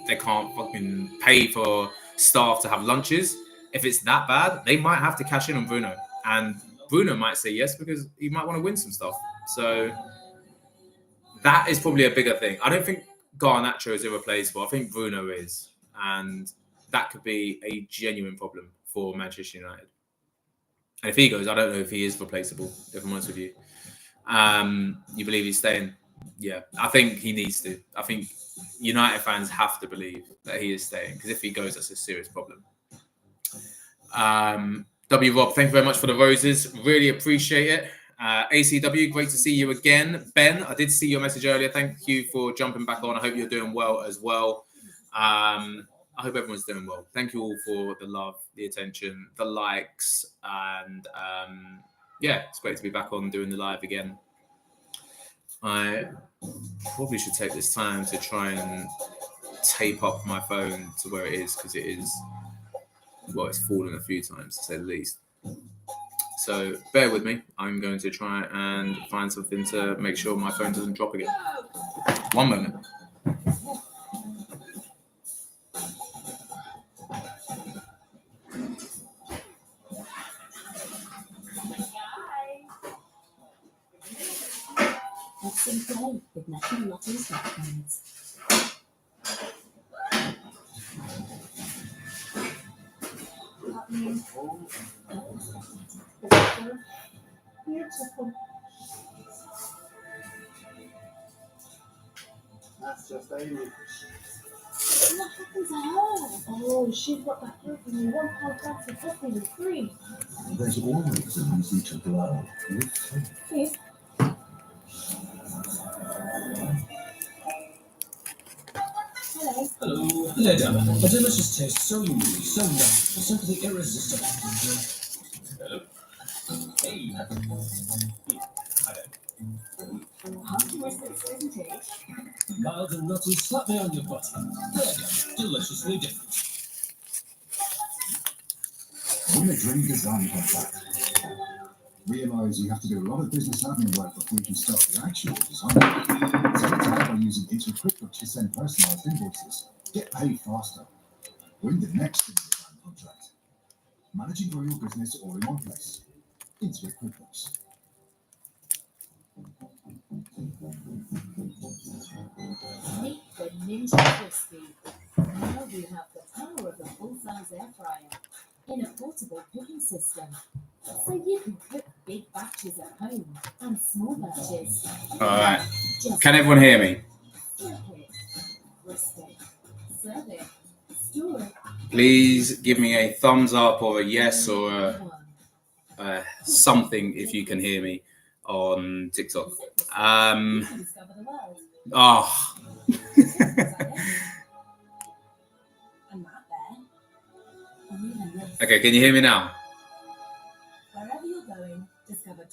they can't fucking pay for staff to have lunches. If it's that bad, they might have to cash in on Bruno. And Bruno might say yes, because he might want to win some stuff. So that is probably a bigger thing. I don't think Garnacho is irreplaceable. I think Bruno is. And that could be a genuine problem for Manchester United. And if he goes, I don't know if he is replaceable, if I'm honest with you. You believe he's staying? Yeah, I think he needs to. I think United fans have to believe that he is staying, because if he goes, that's a serious problem. W. Rob, thank you very much for the roses. Really appreciate it. ACW, great to see you again. Ben, I did see your message earlier. Thank you for jumping back on. I hope you're doing well as well. I hope everyone's doing well. Thank you all for the love, the attention, the likes, and it's great to be back on doing the live again. I probably should take this time to try and tape up my phone to where it is, because it's fallen a few times, to say the least. So bear with me. I'm going to try and find something to make sure my phone doesn't drop again. One moment. With National Lottery stock cards. That's just Amy. What happened to her? Oh, she got that through from me. £1 tax and coffee was free. There's always a reason to glow. Yes. Hello. Hello. Hello, darling. A delicious taste, so unique, so nice, simply irresistible. Hello. Hey. Hi there. Hearty whiskers, isn't it? Mild and nutty, slap me on your butt. There you go. Deliciously different. Win a dream design contract. Realise you have to do a lot of business admin work before you can start the actual design. So it's out by using Intuit QuickBooks to send personalised invoices. Get paid faster. Win the next design contract. Managing all your business all in one place. Intuit QuickBooks. Meet the Ninja Crispy. Now we have the power of a full-size air fryer in a portable cooking system, so you can cook big batches at home and small batches. All right. Just Can everyone hear me? flip it, crisp it, serve it, store it. Please give me a thumbs up or a yes or something if you can hear me on TikTok. Discover the world. Oh. And that there. And even this. Okay, can you hear me now? Wherever you're going, discover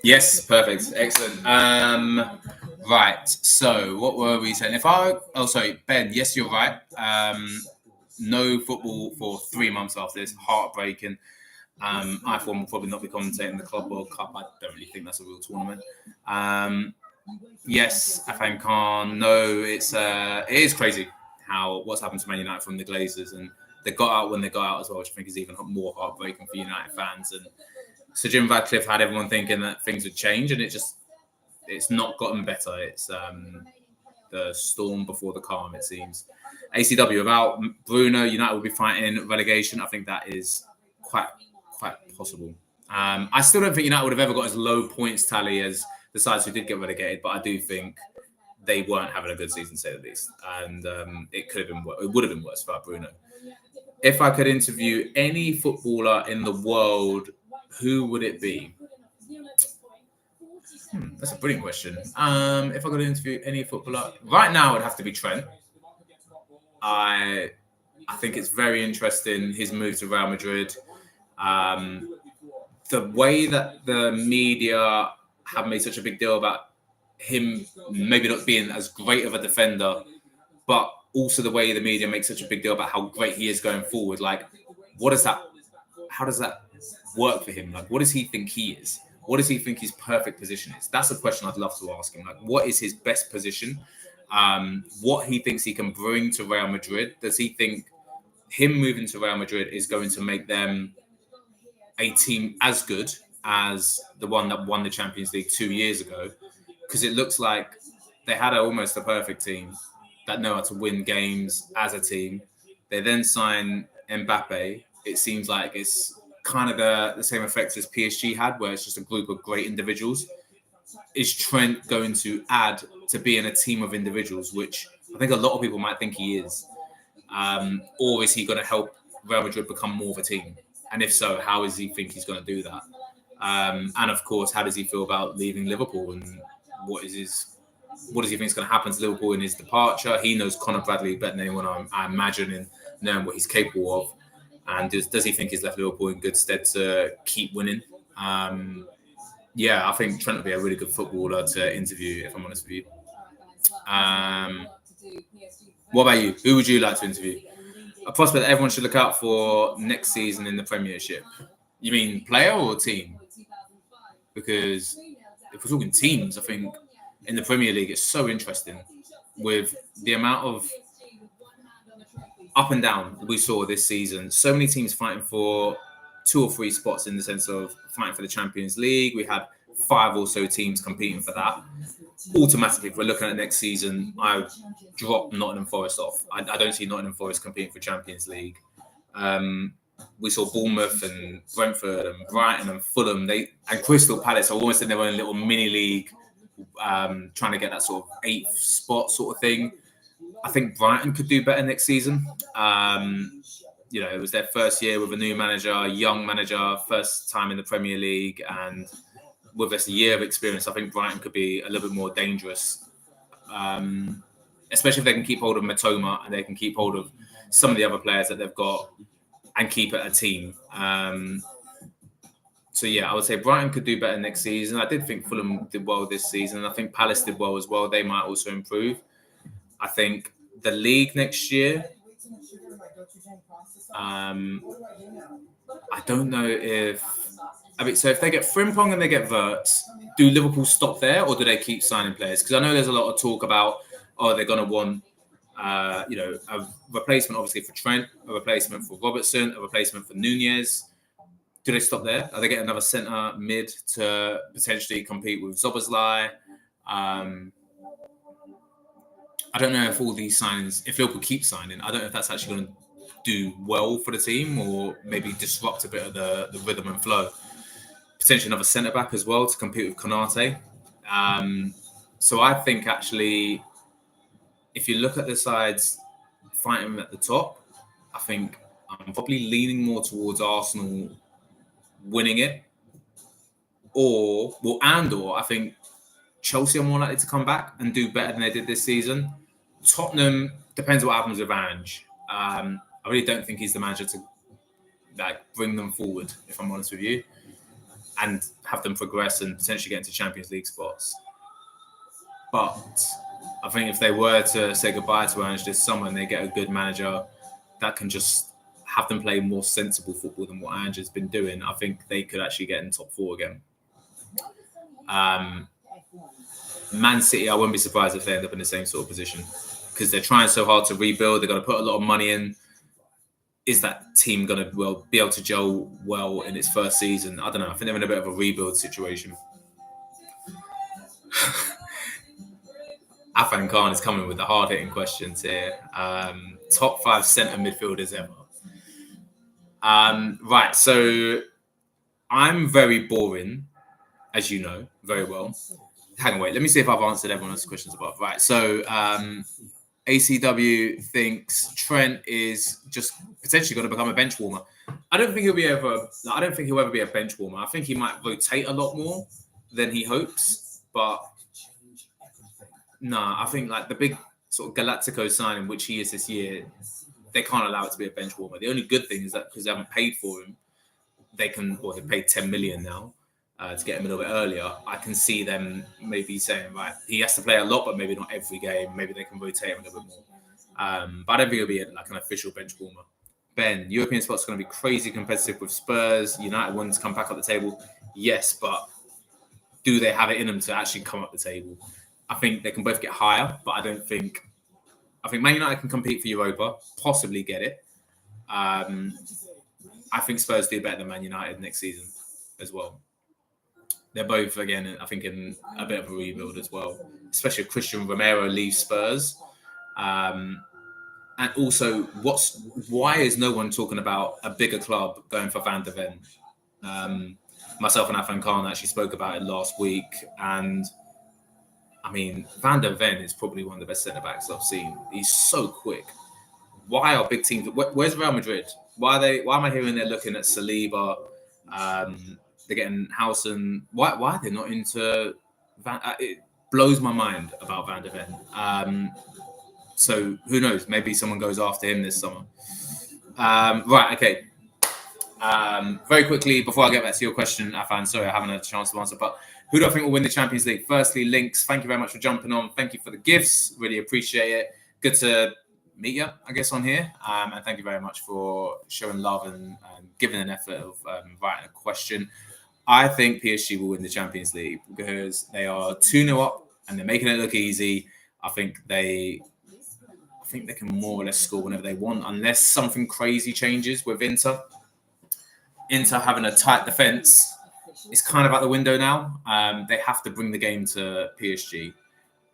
Yes, perfect. Excellent. Right. So what were we saying? Ben, yes, you're right. No football for 3 months after this. Heartbreaking. I for one will probably not be commentating the Club World Cup. I don't really think that's a real tournament. Yes, Afan Khan. No, it is crazy what's happened to Man United from the Glazers, and they got out when they got out as well, which I think is even more heartbreaking for United fans. And Sir Jim Radcliffe had everyone thinking that things would change, and it's not gotten better. It's the storm before the calm, it seems. ACW, without Bruno, United will be fighting relegation. I think that is quite possible. I still don't think United would have ever got as low points tally as the sides who did get relegated, but I do think they weren't having a good season, to say the least. And it would have been worse without Bruno. If I could interview any footballer in the world, who would it be? That's a brilliant question. If I could interview any footballer right now, it'd have to be Trent. I think it's very interesting, his move to Real Madrid. The way that the media have made such a big deal about him maybe not being as great of a defender, but also the way the media makes such a big deal about how great he is going forward. Like, how does that work for him? Like, what does he think he is? What does he think his perfect position is? That's a question I'd love to ask him. Like, what is his best position? What he thinks he can bring to Real Madrid? Does he think him moving to Real Madrid is going to make them a team as good as the one that won the Champions League 2 years ago? Because it looks like they had almost a perfect team that know how to win games as a team. They then sign Mbappe. It seems like it's kind of the same effect as PSG had, where it's just a group of great individuals. Is Trent going to add to being a team of individuals, which I think a lot of people might think he is? Or is he going to help Real Madrid become more of a team? And if so, how does he think he's going to do that? And of course, how does he feel about leaving Liverpool? And what does he think is going to happen to Liverpool in his departure? He knows Conor Bradley better than anyone, I imagine, in knowing what he's capable of. And does he think he's left Liverpool in good stead to keep winning? I think Trent would be a really good footballer to interview, if I'm honest with you. What about you? Who would you like to interview? A prospect that everyone should look out for next season in the Premiership. You mean player or team? Because if we're talking teams, I think in the Premier League it's so interesting with the amount of up and down we saw this season. So many teams fighting for 2 or 3 spots in the sense of fighting for the Champions League. We had 5 or so teams competing for that. Automatically, if we're looking at next season, I drop Nottingham Forest off. I don't see Nottingham Forest competing for Champions League. We saw Bournemouth and Brentford and Brighton and Fulham. And Crystal Palace are almost in their own little mini league, trying to get that sort of 8th spot sort of thing. I think Brighton could do better next season. It was their first year with a new manager, young manager, first time in the Premier League, and with this year of experience, I think Brighton could be a little bit more dangerous, especially if they can keep hold of Matoma and they can keep hold of some of the other players that they've got and keep it a team. I would say Brighton could do better next season. I did think Fulham did well this season, and I think Palace did well as well. They might also improve. I think the league next year, I don't know if... so if they get Frimpong and they get Wirtz, do Liverpool stop there or do they keep signing players? Because I know there's a lot of talk about, they're going to want, a replacement obviously for Trent, a replacement for Robertson, a replacement for Nunez. Do they stop there? Are they getting another centre mid to potentially compete with Szoboszlai? I don't know if all these signings, if Liverpool keep signing, I don't know if that's actually going to do well for the team or maybe disrupt a bit of the rhythm and flow. Potentially another centre-back as well to compete with Konate. So I think actually, if you look at the sides fighting at the top, I think I'm probably leaning more towards Arsenal winning it. Or I think Chelsea are more likely to come back and do better than they did this season. Tottenham, depends what happens with Ange. I really don't think he's the manager to bring them forward, if I'm honest with you. and have them progress and potentially get into Champions League spots. But I think if they were to say goodbye to Ange this summer and they get a good manager that can just have them play more sensible football than what Ange has been doing, I think they could actually get in top 4 again. Man City, I wouldn't be surprised if they end up in the same sort of position because they're trying so hard to rebuild. They're going to put a lot of money in. Is that team going to be able to gel well in its first season? I don't know. I think they're in a bit of a rebuild situation. Afan Khan is coming with the hard-hitting questions here. Top 5 centre midfielders ever. Right, so I'm very boring, as you know, very well. Hang on, wait. Let me see if I've answered everyone else's questions above. Right, so ACW thinks Trent is just potentially going to become a bench warmer. I don't think he'll ever be a bench warmer. I think he might rotate a lot more than he hopes, but I think like the big sort of Galactico signing, which he is this year, they can't allow it to be a bench warmer. The only good thing is that because they haven't paid for him, they paid 10 million now to get him a little bit earlier. I can see them maybe saying, right, he has to play a lot, but maybe not every game. Maybe they can rotate him a little bit more. But I don't think it'll be like an official bench warmer. Ben, European spots going to be crazy competitive with Spurs. United want to come back up the table. Yes, but do they have it in them to actually come up the table? I think they can both get higher, but I think Man United can compete for Europa, possibly get it. I think Spurs do better than Man United next season as well. They're both, again, I think, in a bit of a rebuild as well, especially if Christian Romero leaves Spurs. And also, why is no one talking about a bigger club going for Van der Ven? Myself and Afan Khan actually spoke about it last week, and I mean, Van der Ven is probably one of the best centre-backs I've seen. He's so quick. Why are big teams... Where's Real Madrid? Why am I hearing they're looking at Saliba? They're getting Howson. Why are they not into... it blows my mind about Van der Ven. So who knows? Maybe someone goes after him this summer. Right, okay. Very quickly, before I get back to your question, Afan, sorry, I haven't had a chance to answer, but who do I think will win the Champions League? Firstly, Links, thank you very much for jumping on. Thank you for the gifts. Really appreciate it. Good to meet you, I guess, on here. And thank you very much for showing love and giving an effort of writing a question. I think PSG will win the Champions League because they are 2-0 up and they're making it look easy. I think they can more or less score whenever they want, unless something crazy changes with Inter. Inter having a tight defence is kind of out the window now. They have to bring the game to PSG,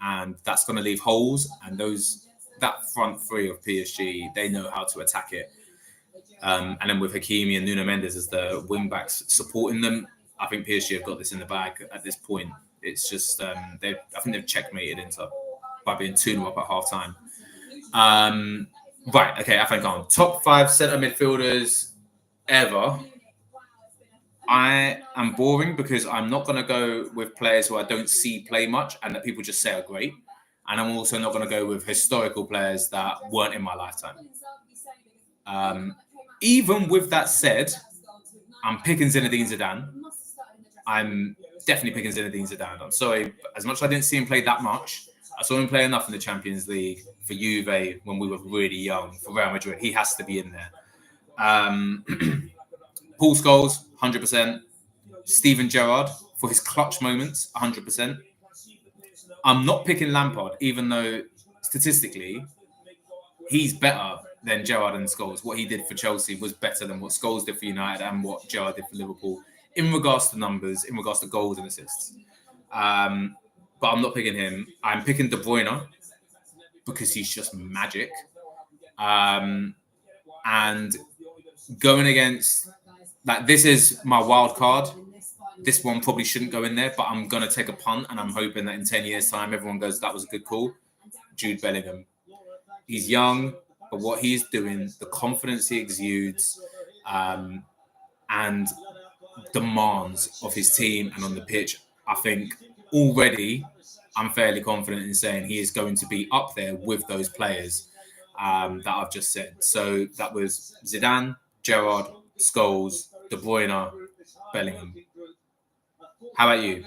and that's going to leave holes. And that front three of PSG, they know how to attack it. And then with Hakimi and Nuno Mendes as the wing backs supporting them, I think PSG have got this in the bag at this point. It's just I think they've checkmated Inter by being 2-0 up at half time. Right, okay, I think on top 5 centre midfielders ever. I am boring because I'm not going to go with players who I don't see play much and that people just say are great. And I'm also not going to go with historical players that weren't in my lifetime. Even with that said, I'm picking Zinedine Zidane. I'm definitely picking Zinedine Zidane. I'm sorry, as much as I didn't see him play that much, I saw him play enough in the Champions League for Juve when we were really young. For Real Madrid, he has to be in there. Paul Scholes, 100%. Steven Gerrard, for his clutch moments, 100%. I'm not picking Lampard, even though statistically, he's better than Gerrard and Scholes. What he did for Chelsea was better than what Scholes did for United and what Gerrard did for Liverpool in regards to numbers, in regards to goals and assists. But I'm not picking him. I'm picking De Bruyne because he's just magic. And going against... this is my wild card. This one probably shouldn't go in there, but I'm going to take a punt, and I'm hoping that in 10 years' time, everyone goes, that was a good call. Jude Bellingham. He's young, but what he's doing, the confidence he exudes, and demands of his team and on the pitch, I think already I'm fairly confident in saying he is going to be up there with those players that I've just said. So that was Zidane, Gerrard, Scholes, De Bruyne, Bellingham. How about you?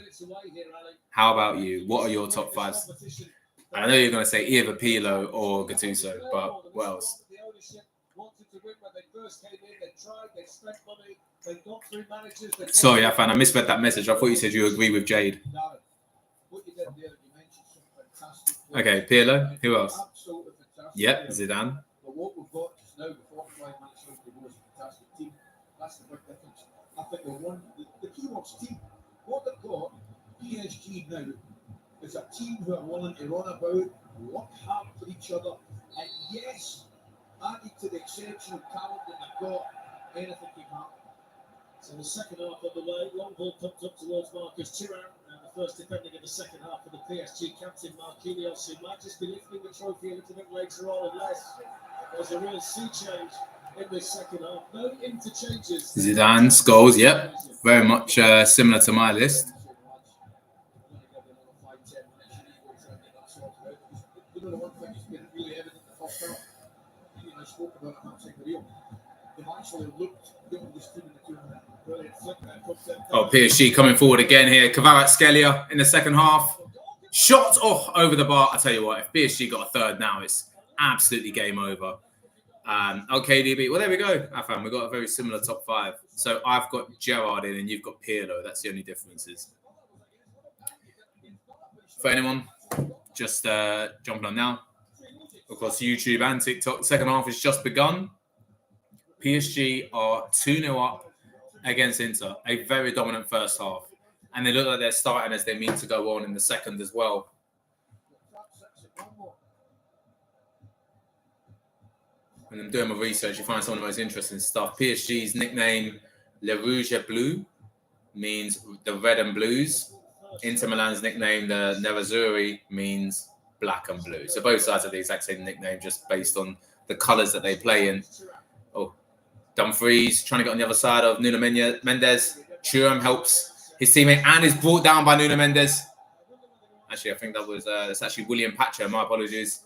How about you? What are your top fives? I know you're going to say either Pirlo or Gattuso, but what else? Sorry, Afan, I misread that message. I thought you said you agree with Jade. Okay, Pirlo. Who else? Yep, Zidane. But what we've got just now, the 45 minutes of the was a fantastic team. That's the big difference. I think the key word's team. What they've got, PSG now, is a team who are willing to run about, work hard for each other, and yes, added to the exceptional talent that they've got, anything can happen. So the second half of the way, long ball comes up towards Marcus Thuram, and the first defending in the second half for the PSG captain Marquinhos, who might just be lifting the trophy a little bit later on, unless there's a real sea change in this second half. No interchanges. Zidane, Scholes, yep. Very much similar to my list. You know, the one thing that's been really evident in the first half, I spoke about it outside the Real. They've actually looked good this team in the tournament. Oh, PSG coming forward again here. Kvaratskhelia in the second half. Shot over the bar. I tell you what, if PSG got a third now, it's absolutely game over. KDB. Well, there we go, Afan. We've got a very similar top five. So I've got Gerrard in and you've got Pirlo. That's the only differences. For anyone just jumping on now, across YouTube and TikTok, the second half has just begun. PSG are 2-0 up against Inter. A very dominant first half. And they look like they're starting as they mean to go on in the second as well. When I'm doing my research, you find some of the most interesting stuff. PSG's nickname, Le Rouge et Bleu, means the red and blues. Inter Milan's nickname, the Nerazzurri, means black and blue. So both sides have the exact same nickname, just based on the colours that they play in. Oh, Dumfries trying to get on the other side of Nuno Mendes. Thuram helps his teammate and is brought down by Nuno Mendes. Actually, I think that was it's actually William Pacho. My apologies.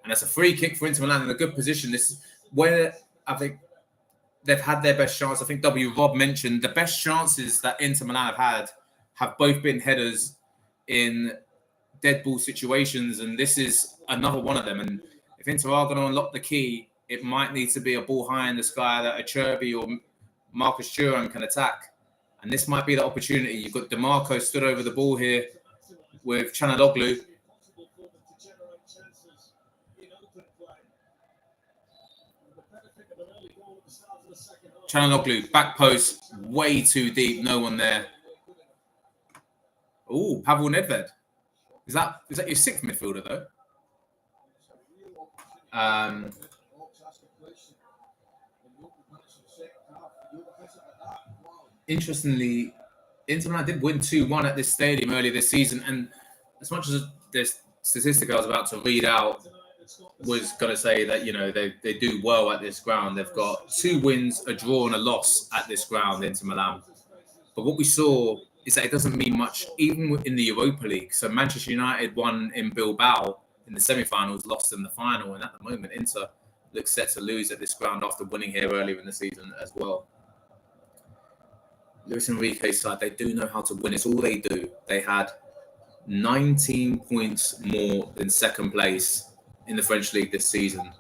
And that's a free kick for Inter Milan in a good position. This is where I think they've had their best chance. I think Rob mentioned the best chances that Inter Milan have both been headers in dead ball situations, and this is another one of them. And if Inter are going to unlock the key, it might need to be a ball high in the sky that a Cherby or Marcus Thuram can attack. And this might be the opportunity. You've got DeMarco stood over the ball here with Çalhanoğlu. Çalhanoğlu, back post, way too deep, no one there. Oh, Pavel Nedved. Is that your sixth midfielder though? Interestingly, Inter Milan did win 2-1 at this stadium earlier this season, and as much as this statistic I was about to read out was going to say that, you know, they do well at this ground. They've got 2 wins, a draw, and a loss at this ground, Inter Milan. But what we saw is that it doesn't mean much, even in the Europa League. So Manchester United won in Bilbao in the semi-finals, lost in the final, and at the moment, Inter looks set to lose at this ground after winning here earlier in the season as well. Luis Enrique's side, they do know how to win. It's all they do. They had 19 points more than second place in the French league this season.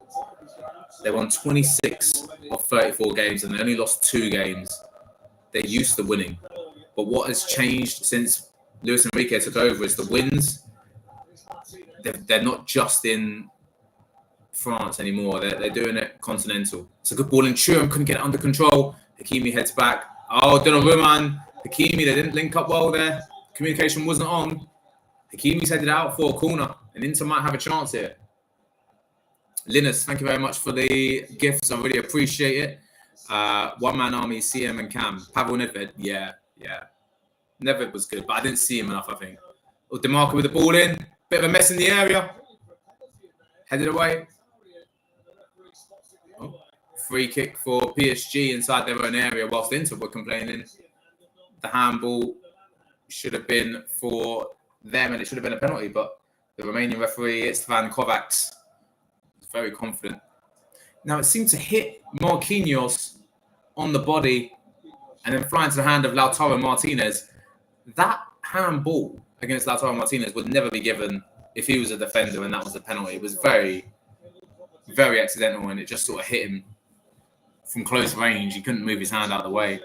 They won 26 of 34 games and they only lost 2 games. They're used to winning. But what has changed since Luis Enrique took over is the wins. They're not just in France anymore. They're doing it continental. It's a good ball, and Thuram couldn't get it under control. Hakimi heads back. Oh, Donnarumma, Hakimi, they didn't link up well there. Communication wasn't on. Hakimi's headed out for a corner, and Inter might have a chance here. Linus, thank you very much for the gifts. I really appreciate it. One Man Army, CM and Cam. Pavel Nedved, yeah. Nedved was good, but I didn't see him enough, I think. Oh, DeMarco with the ball in. Bit of a mess in the area. Headed away. Oh, free kick for PSG inside their own area whilst Inter were complaining. The handball should have been for them and it should have been a penalty, but the Romanian referee, Istvan Kovacs, is very confident. Now, it seemed to hit Marquinhos on the body and then fly into the hand of Lautaro Martinez. that handball against Lautaro Martinez would never be given if he was a defender and that was the penalty. It was very, very accidental, and it just sort of hit him from close range. He couldn't move his hand out of the way.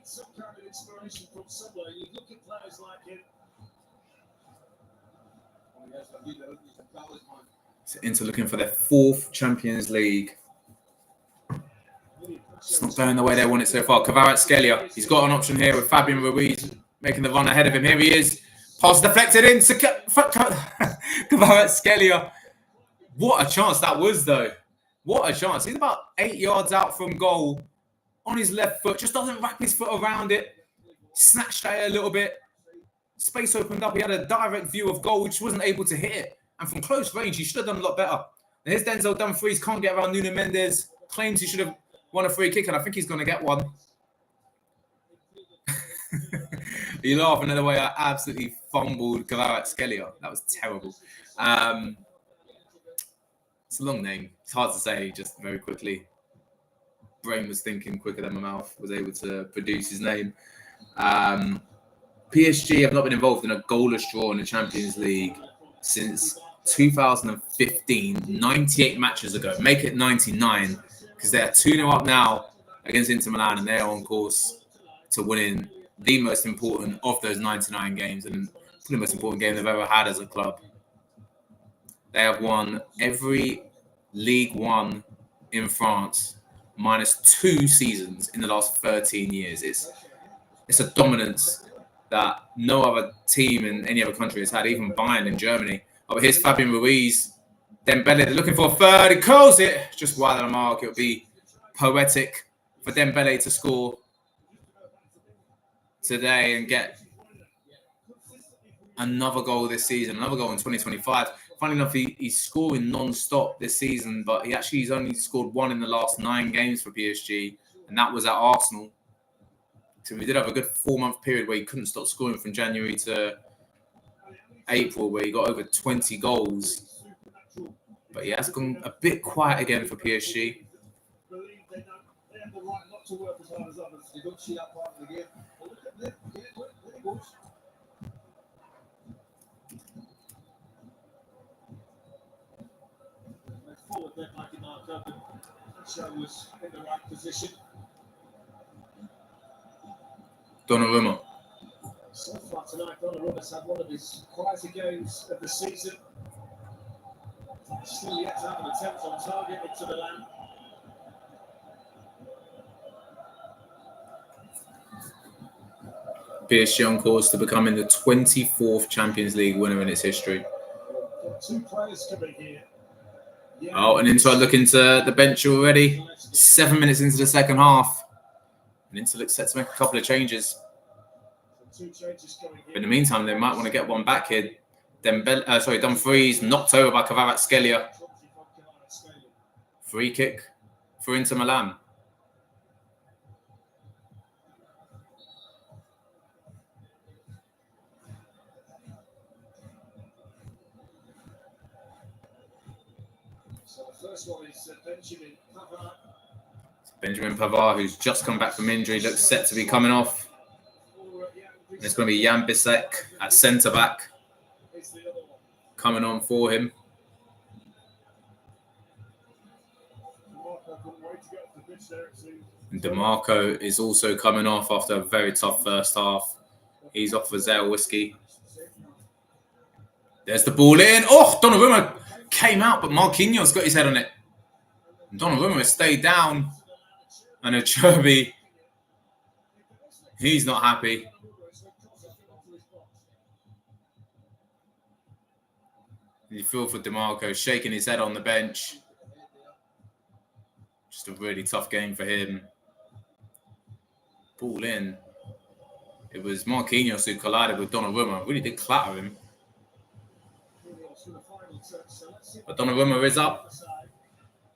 Some kind of inspiration from somewhere. You look at players like him. So Inter looking for their 4th Champions League. It's not going the way they want it so far. Kvaratskhelia, he's got an option here with Fabian Ruiz making the run ahead of him. Here he is. Pass deflected in to Kvaratskhelia. What a chance that was, though. What a chance. He's about 8 yards out from goal on his left foot. Just doesn't wrap his foot around it. Snatched at it a little bit. Space opened up. He had a direct view of goal, which wasn't able to hit it. And from close range, he should have done a lot better. And here's Denzel Dumfries. Can't get around Nuno Mendes. Claims he should have won a free kick, and I think he's going to get one. You're laughing at the way I absolutely fumbled Kvaratskhelia. That was terrible. It's a long name. It's hard to say just very quickly. Brain was thinking quicker than my mouth was able to produce his name. PSG have not been involved in a goalless draw in the Champions League since 2015, 98 matches ago. Make it 99, because they're 2-0 up now against Inter Milan, and they're on course to winning the most important of those 99 games, and the most important game they've ever had as a club. They have won every League One in France minus 2 seasons in the last 13 years. It's a dominance that no other team in any other country has had, even Bayern in Germany. Over here's Fabian Ruiz. Dembele, they're looking for a third. He curls it just wide of the mark. It would be poetic for Dembele to score today and get another goal this season, another goal in 2025. Funny enough, he's scoring non-stop this season, but he's only scored 1 in the last 9 games for PSG, and that was at Arsenal. So we did have a good 4-month period where he couldn't stop scoring from January to April, where he got over 20 goals. But he has gone a bit quiet again for PSG. Forward there by DiMarco. Show was in the right position. Donnarumma. So far tonight, Donnarumma's had one of his quieter games of the season. Still yet to have an attempt on target into Milan. PSG on course to becoming the 24th Champions League winner in its history. Got 2 players coming here. Oh, and Inter looking to the bench already. 7 minutes into the second half. And Inter looks set to make a couple of changes. In the meantime, they might want to get one back here. Dumfries knocked over by Kvaratskhelia. Free kick for Inter Milan. So the first one is Benjamin Pavard. Benjamin Pavard, who's just come back from injury, looks set to be coming off. And it's going to be Jan Bisek at centre-back coming on for him. And DeMarco is also coming off after a very tough first half. He's off for Zale Whiskey. There's the ball in. Oh, Donnarumma came out, but Marquinhos got his head on it. And Donnarumma stayed down. And Acerbi, he's not happy. You feel for DeMarco shaking his head on the bench. Just a really tough game for him. Ball in. It was Marquinhos who collided with Donnarumma. Really did clatter him. But Donnarumma is up.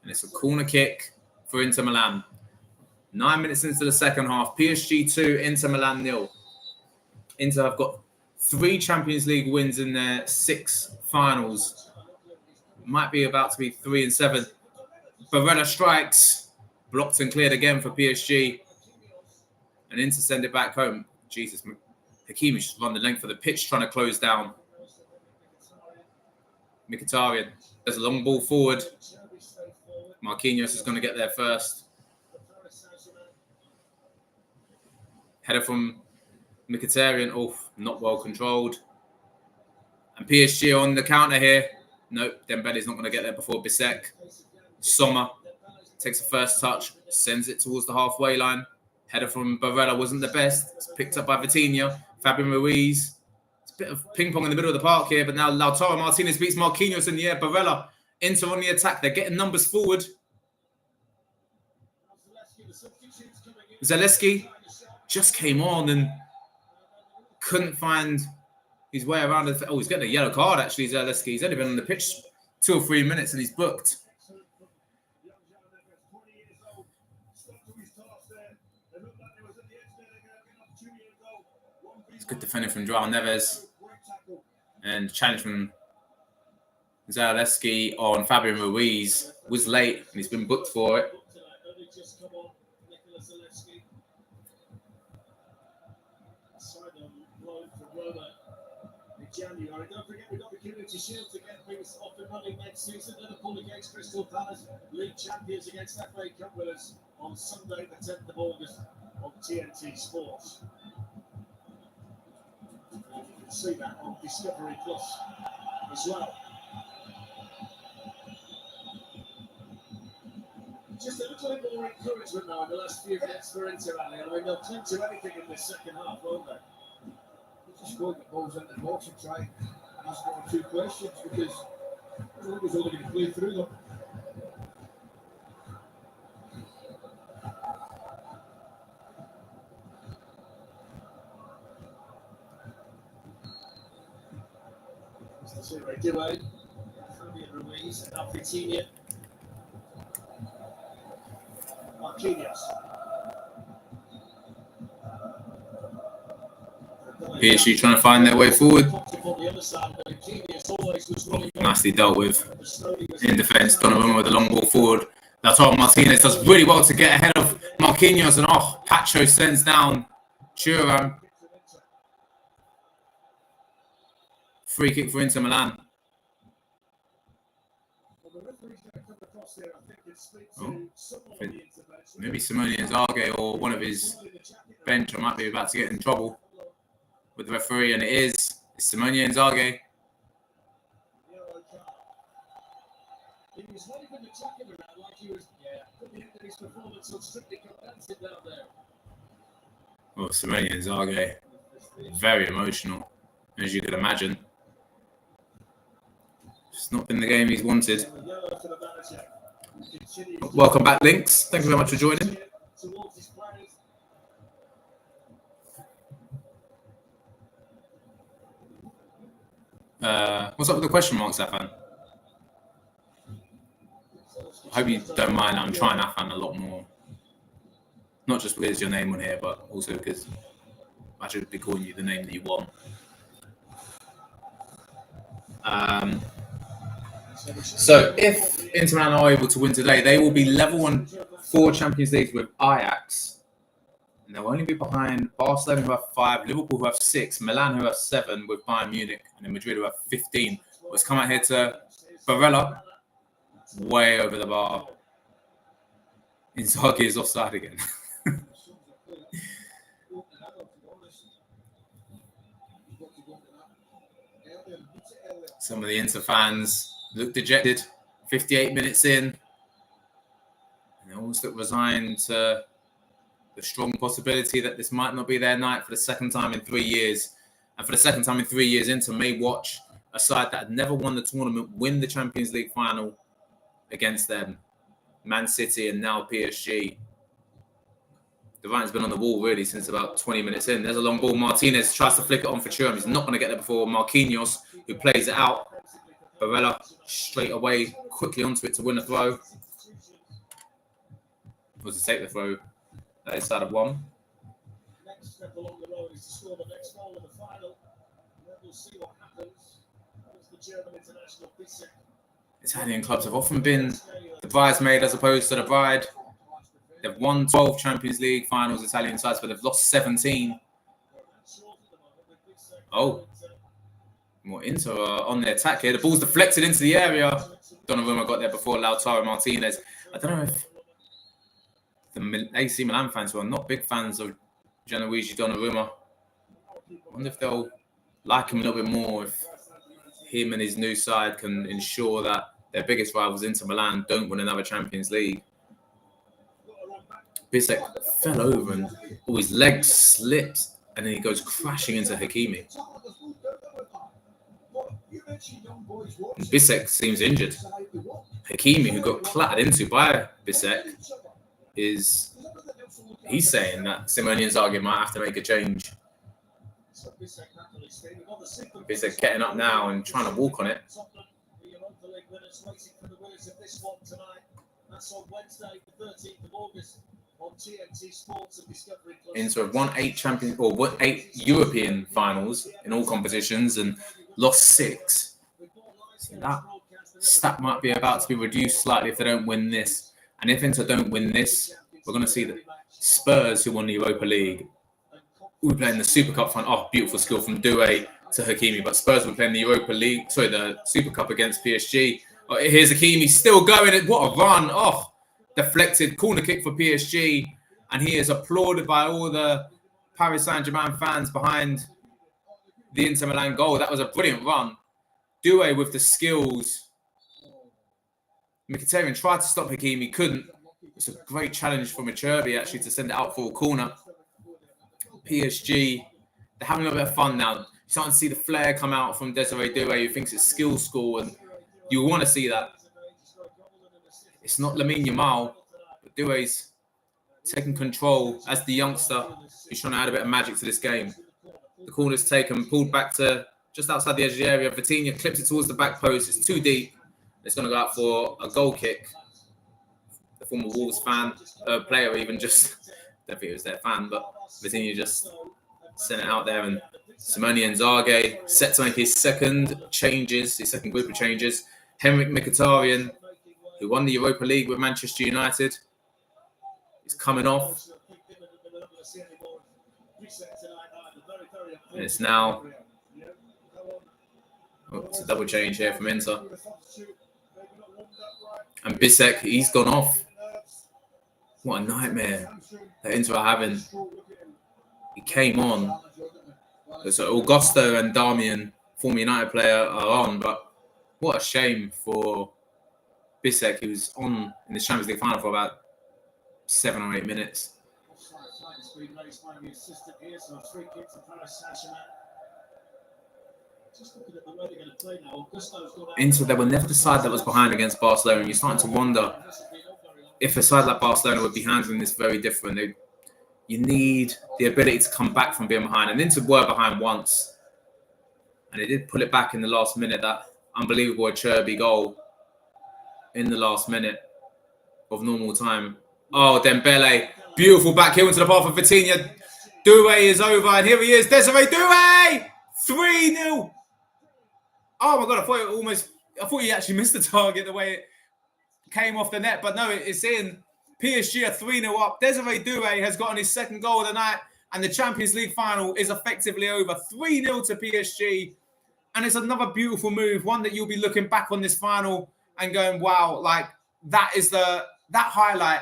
And it's a corner kick for Inter Milan. 9 minutes into the second half. PSG 2, Inter Milan 0. Inter have got 3 Champions League wins in their 6 finals. Might be about to be 3 and 7. Barella strikes. Blocked and cleared again for PSG. And Inter send it back home. Jesus. Hakimi just run the length of the pitch trying to close down. Mkhitaryan. There's a long ball forward. Marquinhos is going to get there first. Header from Mkhitaryan. Oh, not well controlled. And PSG on the counter here. Nope, Dembele's not going to get there before Bisek. Sommer takes the first touch, sends it towards the halfway line. Header from Barella wasn't the best. It's picked up by Vitinha. Fabian Ruiz. It's a bit of ping-pong in the middle of the park here, but now Lautaro Martinez beats Marquinhos in the air. Barella Inter on the attack. They're getting numbers forward. Zaleski just came on and couldn't find his way around. Oh, he's getting a yellow card, actually, Zaleski. He's only been on the pitch 2 or 3 minutes and he's booked. It's good defending from Joao Neves. And challenge from Zaleski on Fabian Ruiz was late and he's been booked for it. January. Don't forget, we've got the Community Shield to get things off and running next season. Liverpool against Crystal Palace, League champions against FA Cup winners on Sunday, the 10th of August on TNT Sports. You can see that on Discovery Plus as well. Just a little bit more encouragement now in the last few minutes for Inter, Ali. I mean, they'll cling to anything in this second half, won't they? Just go and get balls into the box and try and ask 1 or 2 questions because I think he's only going to play through them. Mr. Zero Delay, Fabian Ruiz, and now Vitinha. Marquinhos. PSG trying to find their way forward. Nicely dealt with in defence. Donovan with the long ball forward. Lautaro Martinez does really well to get ahead of Marquinhos, and Pacho sends down Thuram. Free kick for Inter Milan. Oh, maybe Simone Inzaghi or one of his bench might be about to get in trouble with the referee, and it's Simone Inzaghi. He was not even attacking around like he was putting into his performance on Strictly Dancing down there. Oh, Simone Inzaghi. Very emotional, as you could imagine. It's not been the game he's wanted. Welcome back, Links. Thank you very much for joining. What's up with the question marks, Afan? I hope you don't mind. I'm trying Afan a lot more. Not just because your name on here, but also because I should be calling you the name that you want. So if Inter Milan are able to win today, they will be level on 4 Champions Leagues with Ajax. And they'll only be behind Barcelona, who have 5, Liverpool, who have 6, Milan, who have 7, with Bayern Munich, and then Madrid, who have 15. Let's come out here to Barella. Way over the bar. Inzaghi is offside again. Some of the Inter fans look dejected. 58 minutes in. And they almost look resigned to the strong possibility that this might not be their night for the second time in 3 years. And for the second time in 3 years, Inter may watch a side that had never won the tournament win the Champions League final against them. Man City and now PSG. The writing's been on the wall really since about 20 minutes in. There's a long ball. Martinez tries to flick it on for Thuram. He's not going to get there before Marquinhos, who plays it out. Barella straight away, quickly onto it to win a throw. Was to take the throw. That is side of 1. Next step along the road is to score the next goal in the final. And then we'll see what happens. That's the German international Bisek. Italian clubs have often been the bridesmaid as opposed to the bride. They've won 12 Champions League finals, Italian sides, but they've lost 17. Oh, more Inter on the attack here. The ball's deflected into the area. Donnarumma got there before Lautaro Martinez. I don't know if the AC Milan fans who are not big fans of Gianluigi Donnarumma, I wonder if they'll like him a little bit more if him and his new side can ensure that their biggest rivals, Inter Milan, don't win another Champions League. Bissek fell over and his leg slipped and then he goes crashing into Hakimi. Bissek seems injured. Hakimi, who got clattered into by Bissek, he's saying that Simone Inzaghi might have to make a change. Bissek getting up now and trying to walk on it. Inter have won 8 European finals in all competitions and lost 6. So that stat might be about to be reduced slightly if they don't win this. And if Inter don't win this, we're going to see the Spurs, who won the Europa League, will be playing the Super Cup final. Oh, beautiful skill from Doué to Hakimi. But Spurs will be playing the Europa League, the Super Cup against PSG. Oh, here's Hakimi still going. What a run. Oh, deflected corner kick for PSG. And he is applauded by all the Paris Saint-Germain fans behind the Inter Milan goal. That was a brilliant run. Doué with the skills. Mkhitaryan tried to stop Hakimi, couldn't. It's a great challenge for Acerbi actually to send it out for a corner. PSG, they're having a little bit of fun now. You're starting to see the flair come out from Desiree Doué, who thinks it's skill score, and you want to see that. It's not Lamine Yamal, but Doué's taking control as the youngster who's trying to add a bit of magic to this game. The corner's taken, pulled back to just outside the edge of the area. Vitinha clips it towards the back post. It's too deep. It's going to go out for a goal kick. The former Wolves fan, player even just, I don't think it was their fan, but Vitinha just sent it out there. And Simone Inzaghi set to make his second group of changes. Henrik Mkhitaryan, who won the Europa League with Manchester United, is coming off. And it's now it's a double change here from Inter. And Bissek, he's gone off. What a nightmare that Inter are having. He came on. So Augusto and Darmian, former United player, are on, but what a shame for Bissek, who was on in the Champions League final for about 7 or 8 minutes. Inter, they were never the side that was behind against Barcelona. And you're starting to wonder if a side like Barcelona would be handling this very different. You need the ability to come back from being behind. And Inter were behind once. And they did pull it back in the last minute. That unbelievable Acerbi goal in the last minute of normal time. Oh, Dembele. Beautiful back heel into the path of Vitinha. Doué is over. And here he is. Desiree Doué! 3-0. Oh my God, I thought he actually missed the target the way it came off the net, but no, it's in. PSG are 3-0 up. Desiree Doué has gotten his second goal of the night, and the Champions League final is effectively over. 3-0 to PSG, and it's another beautiful move, one that you'll be looking back on this final and going, wow, like that highlight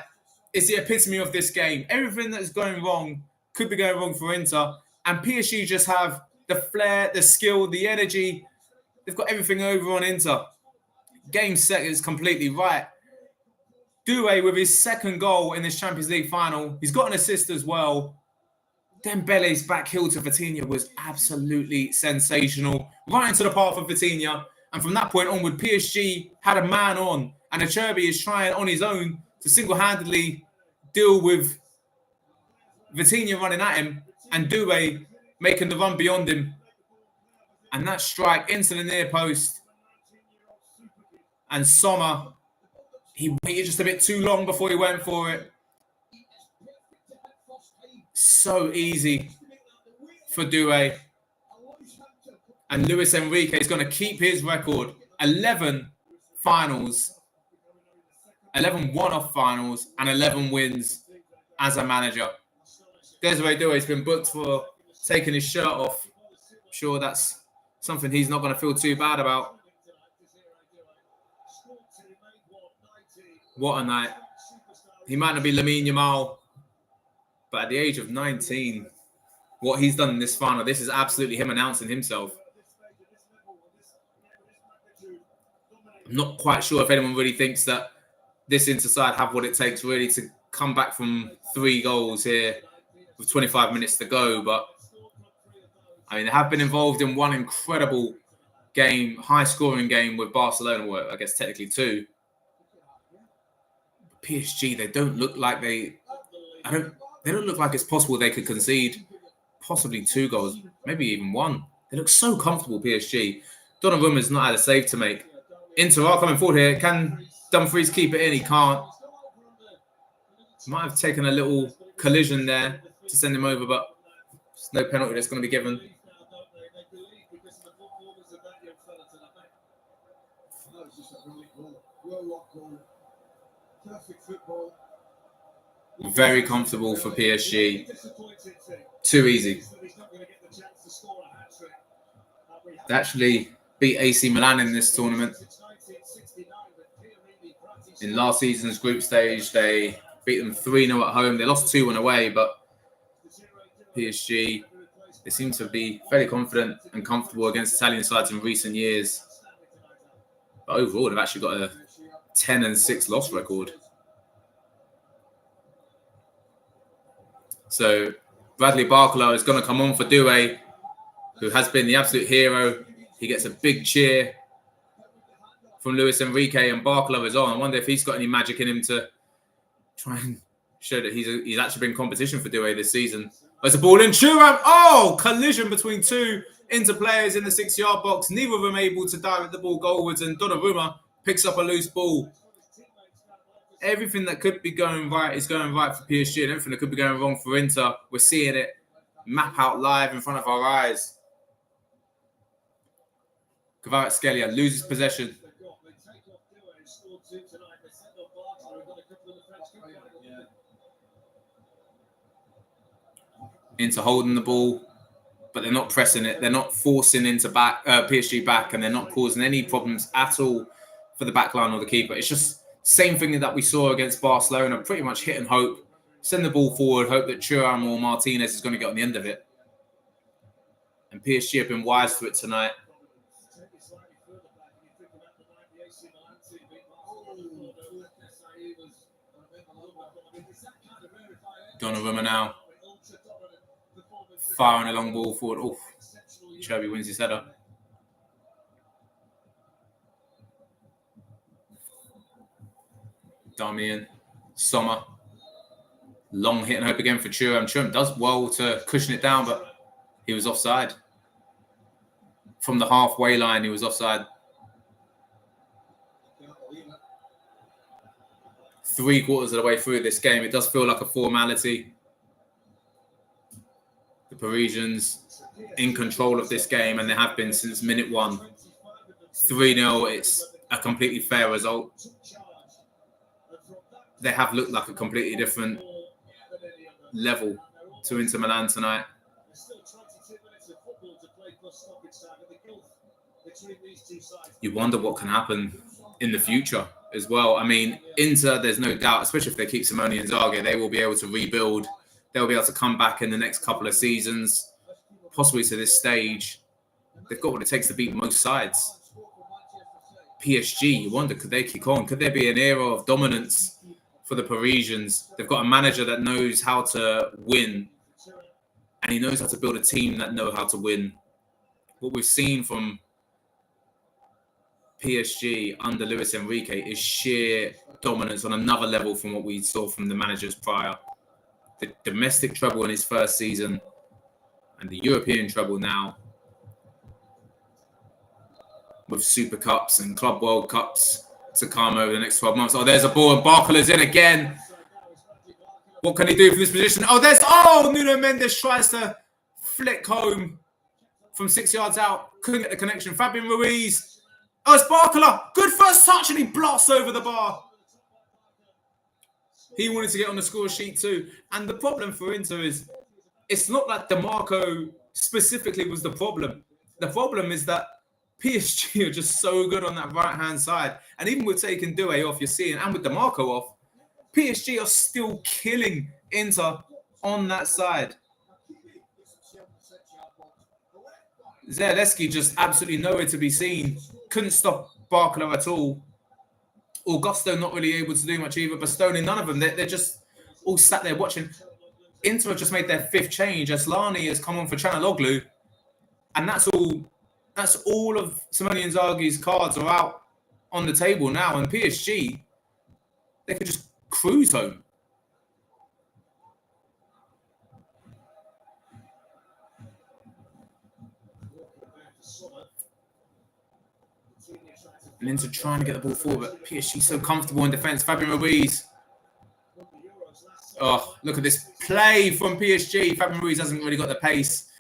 is the epitome of this game. Everything that's going wrong could be going wrong for Inter, and PSG just have the flair, the skill, the energy. They've got everything over on Inter. Game set is completely right. Doué with his second goal in this Champions League final. He's got an assist as well. Dembele's back heel to Vitinha was absolutely sensational. Right into the path of Vitinha. And from that point onward, PSG had a man on. And Acerbi is trying on his own to single-handedly deal with Vitinha running at him and Doué making the run beyond him. And that strike into the near post. And Sommer, he waited just a bit too long before he went for it. So easy for Doué. And Luis Enrique is going to keep his record. 11 finals, 11 one-off finals, and 11 wins as a manager. Desiree Doué has been booked for taking his shirt off sure that's something he's not going to feel too bad about. What a night. He might not be Lamine Yamal, but at the age of 19, what he's done in this final, this is absolutely him announcing himself. I'm not quite sure if anyone really thinks that this Interside have what it takes really to come back from 3 goals here with 25 minutes to go. But, I mean, they have been involved in one incredible game, high-scoring game with Barcelona, well, I guess technically 2. PSG, they don't look like they don't look like it's possible they could concede possibly 2 goals, maybe even 1. They look so comfortable, PSG. Donnarumma's not had a save to make. Inter are coming forward here. Can Dumfries keep it in? He can't. Might have taken a little collision there to send him over, but there's no penalty that's going to be given. Very comfortable for PSG. Too easy. They actually beat AC Milan in this tournament. In last season's group stage, they beat them 3-0 at home. They lost 2-1 away, but PSG, they seem to be fairly confident and comfortable against Italian sides in recent years. But overall, they've actually got a 10-6 loss record. So Bradley Barcola is going to come on for Doué, who has been the absolute hero. He gets a big cheer from Luis Enrique, and Barcola is on. I wonder if he's got any magic in him to try and show that he's actually been competition for Doué this season. There's a ball in. Thuram. Oh, collision between 2 Inter players in the 6-yard box. Neither of them able to direct the ball goalwards, and Donnarumma picks up a loose ball. Everything that could be going right is going right for PSG, and everything that could be going wrong for Inter, we're seeing it map out live in front of our eyes. Kvaratskhelia loses possession. Inter holding the ball, but they're not pressing it. They're not forcing into PSG back, and they're not causing any problems at all for the back line or the keeper. It's just same thing that we saw against Barcelona, pretty much hit and hope. Send the ball forward, hope that Thuram or Martinez is going to get on the end of it. And PSG have been wise to it tonight. Donnarumma now. Firing a long ball forward. Oh, Cherby wins his header. Darmian, Sommer. Long hit and hope again for Thuram. Thuram does well to cushion it down, but he was offside. From the halfway line, he was offside. 3/4 of the way through this game, it does feel like a formality. The Parisians in control of this game, and they have been since minute 1. 3-0, it's a completely fair result. They have looked like a completely different level to Inter Milan tonight. You wonder what can happen in the future as well. I mean, Inter, there's no doubt, especially if they keep Simone Inzaghi, they will be able to rebuild. They'll be able to come back in the next couple of seasons, possibly to this stage. They've got what it takes to beat most sides. PSG, you wonder, could they kick on? Could there be an era of dominance for the Parisians? They've got a manager that knows how to win, and he knows how to build a team that know how to win. What we've seen from PSG under Luis Enrique is sheer dominance on another level from what we saw from the managers prior. The domestic treble in his first season and the European treble now, with Super Cups and Club World Cups to come over the next 12 months. Oh, there's a ball, and Barcola's in again. What can he do from this position? Nuno Mendes tries to flick home from 6 yards out. Couldn't get the connection. Fabian Ruiz. Oh, it's Barcola. Good first touch, and he blasts over the bar. He wanted to get on the score sheet too. And the problem for Inter is, it's not like DeMarco specifically was the problem. The problem is that PSG are just so good on that right-hand side. And even with taking Doué off, you're seeing, and with DeMarco off, PSG are still killing Inter on that side. Zalewski just absolutely nowhere to be seen. Couldn't stop Barcola at all. Augusto not really able to do much either. Bastoni, none of them. They're just all sat there watching. Inter have just made their 5th change. Aslani has come on for Çalhanoğlu. And that's all of Simone Inzaghi's cards are out on the table now. And PSG, they could just cruise home. And Inter trying to get the ball forward, but PSG so comfortable in defence. Fabian Ruiz. Oh, look at this play from PSG. Fabian Ruiz hasn't really got the pace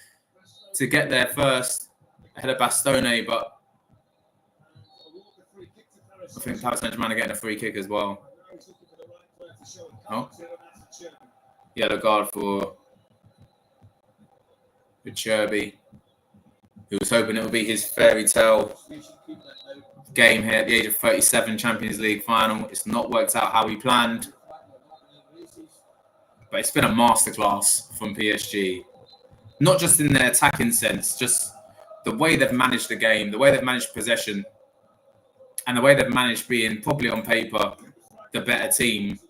to get there first ahead of Bastoni, but I think Paris Saint-Germain are getting a free kick as well. Oh, yellow card for Cherby, who was hoping it would be his fairy tale game here at the age of 37, Champions League final. It's not worked out how he planned, but it's been a masterclass from PSG. Not just in their attacking sense, just the way they've managed the game, the way they've managed possession, and the way they've managed being probably on paper the better team.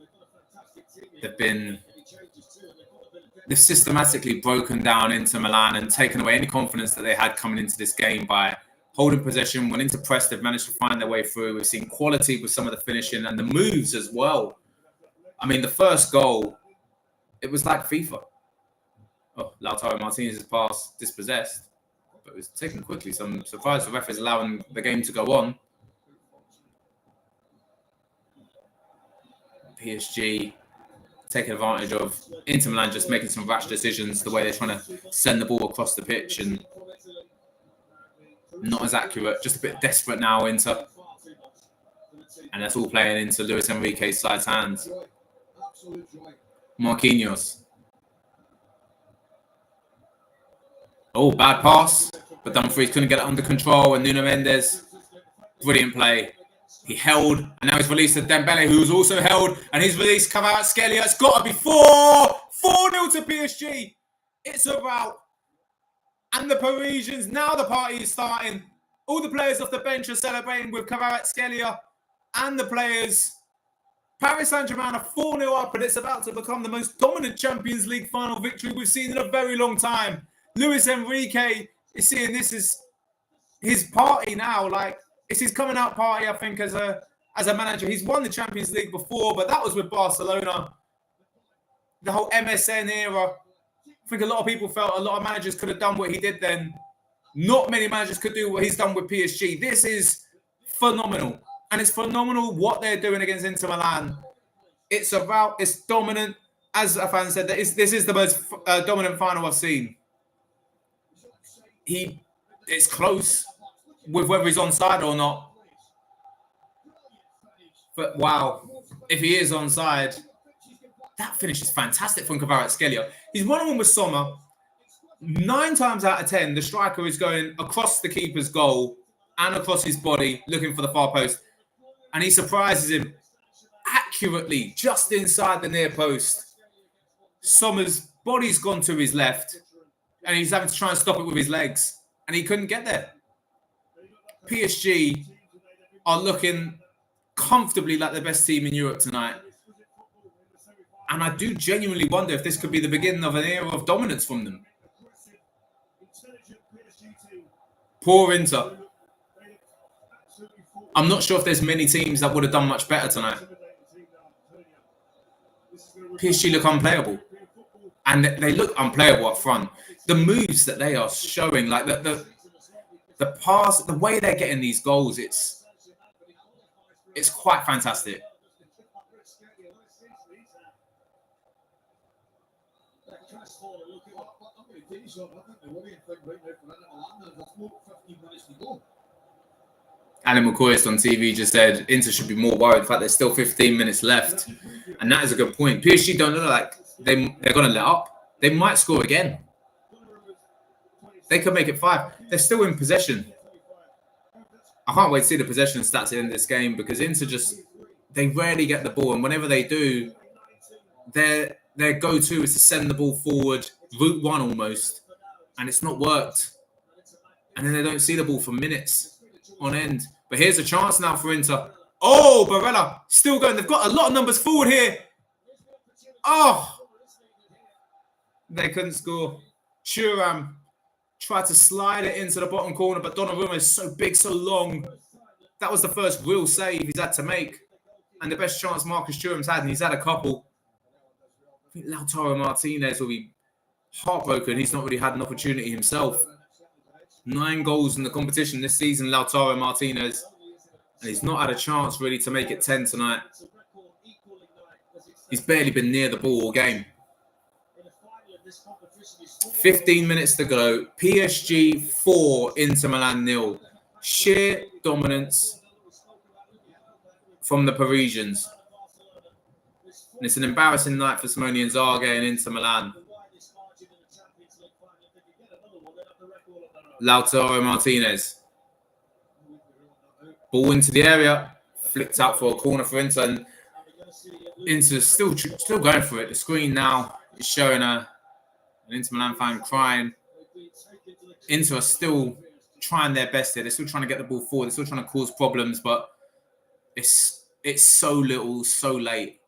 They've systematically broken down Inter Milan and taken away any confidence that they had coming into this game by holding possession. When Inter press, they've managed to find their way through. We've seen quality with some of the finishing and the moves as well. I mean, the first goal, it was like FIFA. Oh, Lautaro Martinez's pass dispossessed, but it was taken quickly. So I'm surprised the ref is allowing the game to go on. PSG taking advantage of Inter Milan just making some rash decisions, the way they're trying to send the ball across the pitch and not as accurate, just a bit desperate now, Inter. And that's all playing into Luis Enrique's side's hands. Marquinhos. Oh, bad pass, but Dumfries couldn't get it under control, and Nuno Mendes, brilliant play. He held, and now he's released to Dembele, who's also held, and he's released Kvaratskhelia. It's got to be 4-0 to PSG. It's a rout. And the Parisians, now the party is starting. All the players off the bench are celebrating with Kvaratskhelia, and the players. Paris Saint-Germain are 4-0 up, and it's about to become the most dominant Champions League final victory we've seen in a very long time. Luis Enrique is seeing this as his party now. Like, it's his coming out party, I think, as a manager. He's won the Champions League before, but that was with Barcelona. The whole MSN era. I think a lot of people felt a lot of managers could have done what he did then. Not many managers could do what he's done with PSG. This is phenomenal. And it's phenomenal what they're doing against Inter Milan. It's about, it's dominant. As a fan said, this is the most dominant final I've seen. It's close with whether he's onside or not. But wow, if he is onside, that finish is fantastic from Kvaratskhelia. He's one-on-one with Sommer. 9 times out of 10, the striker is going across the keeper's goal and across his body, looking for the far post. And he surprises him accurately, just inside the near post. Sommer's body's gone to his left, and he's having to try and stop it with his legs. And he couldn't get there. PSG are looking comfortably like the best team in Europe tonight. And I do genuinely wonder if this could be the beginning of an era of dominance from them. Poor Inter. I'm not sure if there's many teams that would have done much better tonight. PSG look unplayable. And they look unplayable up front. The moves that they are showing, like the pass, the way they're getting these goals, it's quite fantastic. Alan McCoist on TV just said Inter should be more worried. In fact, there's still 15 minutes left. And that is a good point. PSG don't look like they're going to let up. They might score again. They could make it 5. They're still in possession. I can't wait to see the possession stats in this game because Inter they rarely get the ball, and whenever they do, their go-to is to send the ball forward, route one almost, and it's not worked. And then they don't see the ball for minutes on end. But here's a chance now for Inter. Oh, Barella still going. They've got a lot of numbers forward here. Oh, they couldn't score. Thuram tried to slide it into the bottom corner, but Donnarumma is so big, so long. That was the first real save he's had to make. And the best chance Marcus Thuram's had, and he's had a couple. I think Lautaro Martinez will be heartbroken. He's not really had an opportunity himself. 9 goals in the competition this season, Lautaro Martinez. And he's not had a chance really to make it 10 tonight. He's barely been near the ball all game. 15 minutes to go. PSG 4, Inter Milan 0. Sheer dominance from the Parisians. And it's an embarrassing night for Simone Inzaghi and Inter Milan. Lautaro Martinez. Ball into the area. Flicked out for a corner for Inter. And Inter still going for it. The screen now is showing an Inter Milan fan crying. Inter are still trying their best here. They're still trying to get the ball forward. They're still trying to cause problems, but it's so little, so late.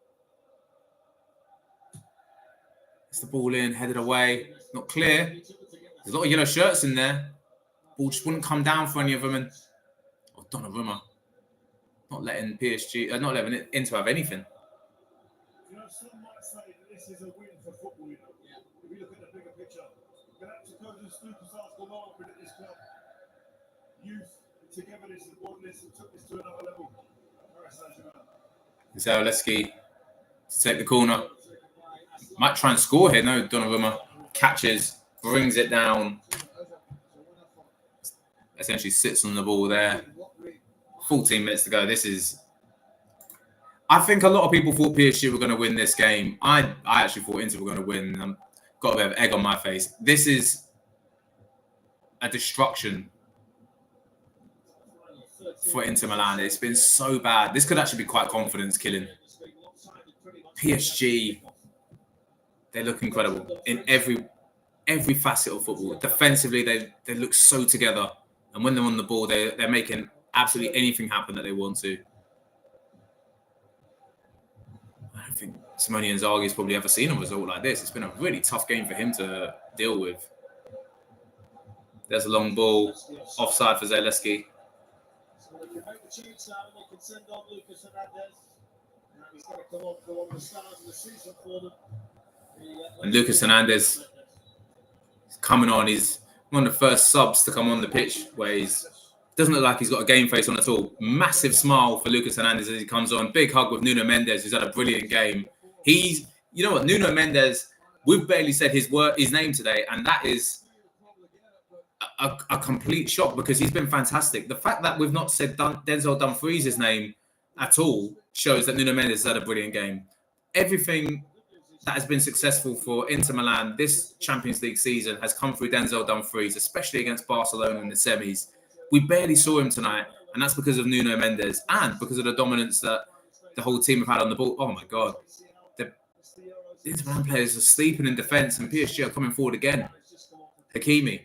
It's the ball in, headed away. Not clear. There's a lot of yellow shirts in there. Ball just wouldn't come down for any of them. And Donnarumma not letting PSG, not letting Inter have anything. You know, some might say that this is a win for football. You know, if you look at the bigger picture, Galacticos and superstars galore at this club. Youth, togetherness, and boldness, and took this to another level. Paris Saint-Germain. Zalewski to take the corner. Might try and score here. No, Donnarumma catches, brings it down. Essentially sits on the ball there. 14 minutes to go. I think a lot of people thought PSG were going to win this game. I actually thought Inter were going to win. I've got a bit of egg on my face. This is a destruction for Inter Milan. It's been so bad. This could actually be quite confidence killing. PSG, they look incredible in every facet of football. Defensively, they look so together. And when they're on the ball, they're making absolutely anything happen that they want to. I don't think Simone Inzaghi's probably ever seen a result like this. It's been a really tough game for him to deal with. There's a long ball, offside for Zalewski. And Lucas Hernandez is coming on. He's one of the first subs to come on the pitch where doesn't look like he's got a game face on at all. Massive smile for Lucas Hernandez as he comes on. Big hug with Nuno Mendes, who's had a brilliant game. You know what, Nuno Mendes, we've barely said his name today, and that is a complete shock because he's been fantastic. The fact that we've not said Denzel Dumfries' name at all shows that Nuno Mendes has had a brilliant game. Everything that has been successful for Inter Milan this Champions League season has come through Denzel Dumfries, especially against Barcelona in the semis. We barely saw him tonight, and that's because of Nuno Mendes and because of the dominance that the whole team have had on the ball. Oh, my God. The Inter Milan players are sleeping in defence, and PSG are coming forward again. Hakimi.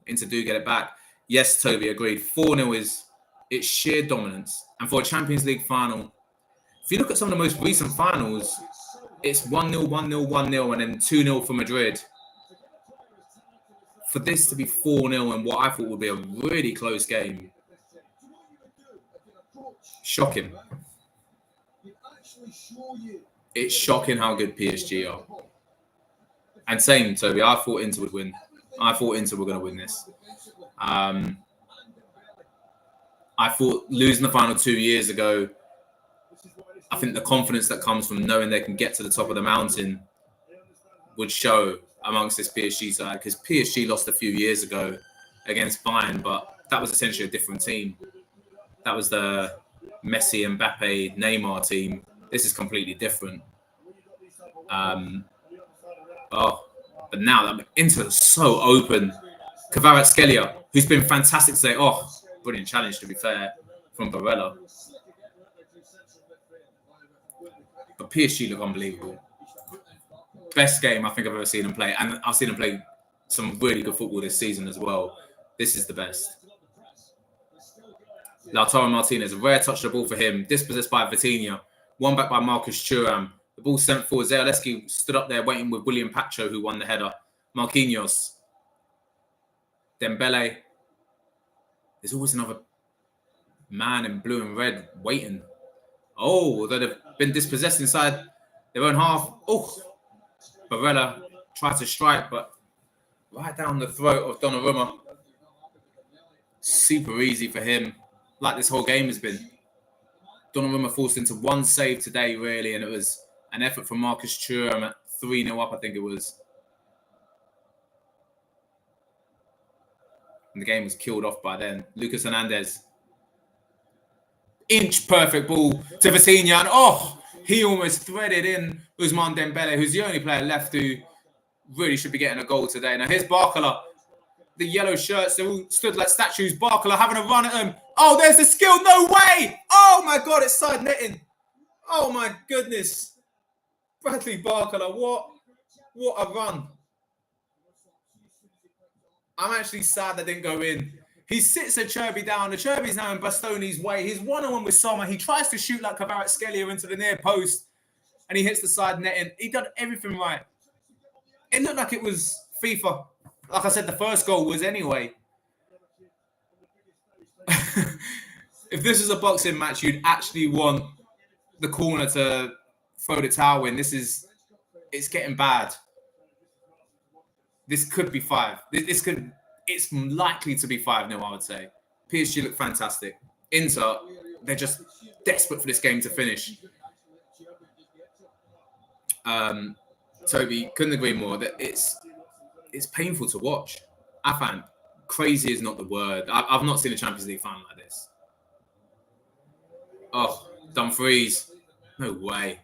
Inter do get it back. Yes, Toby, agreed. 4-0 it's sheer dominance. And for a Champions League final, if you look at some of the most recent finals, it's 1-0, 1-0, 1-0, and then 2-0 for Madrid. For this to be 4-0 and what I thought would be a really close game, shocking. It's shocking how good PSG are. And same, Toby, I thought Inter would win. I thought Inter were going to win this. I thought losing the final 2 years ago, I think the confidence that comes from knowing they can get to the top of the mountain would show amongst this PSG side, because PSG lost a few years ago against Bayern, but that was essentially a different team. That was the Messi, Mbappe, Neymar team. This is completely different. But now that Inter is so open. Kvaratskhelia, who's been fantastic today. Oh, brilliant challenge, to be fair, from Barella. But PSG look unbelievable. Best game I think I've ever seen them play. And I've seen them play some really good football this season as well. This is the best. Lautaro Martinez, a rare touch the ball for him. Dispossessed by Vitinha. One back by Marcus Thuram. The ball sent forward. Zalewski stood up there waiting with William Pacho, who won the header. Marquinhos. Dembele. There's always another man in blue and red waiting. Oh, they've been dispossessed inside their own half. Oh, Barella tried to strike, but right down the throat of Donnarumma. Super easy for him, like this whole game has been. Donnarumma forced into one save today, really, and it was an effort from Marcus Thuram at 3-0 up, I think it was. And the game was killed off by then. Lucas Hernandez. Inch perfect ball to Vitinha, and oh, he almost threaded in Ousmane Dembele, who's the only player left who really should be getting a goal today. Now here's Barcola. The yellow shirts, they all stood like statues. Barcola having a run at them. Oh, there's the skill. No way. Oh, my God, it's side netting. Oh, my goodness. Bradley Barcola, what a run. I'm actually sad that didn't go in. He sits Acerbi down. Acerbi's now in Bastoni's way. He's one-on-one with Sommer. He tries to shoot like Kvaratskhelia into the near post, and he hits the side netting. He done everything right. It looked like it was FIFA. Like I said, the first goal was anyway. If this was a boxing match, you'd actually want the corner to throw the towel in. It's getting bad. This could be 5. It's likely to be 5-0, I would say. PSG look fantastic. Inter, they're just desperate for this game to finish. Toby, couldn't agree more. That it's painful to watch. I find crazy is not the word. I've not seen a Champions League final like this. Oh, Dumfries. No way.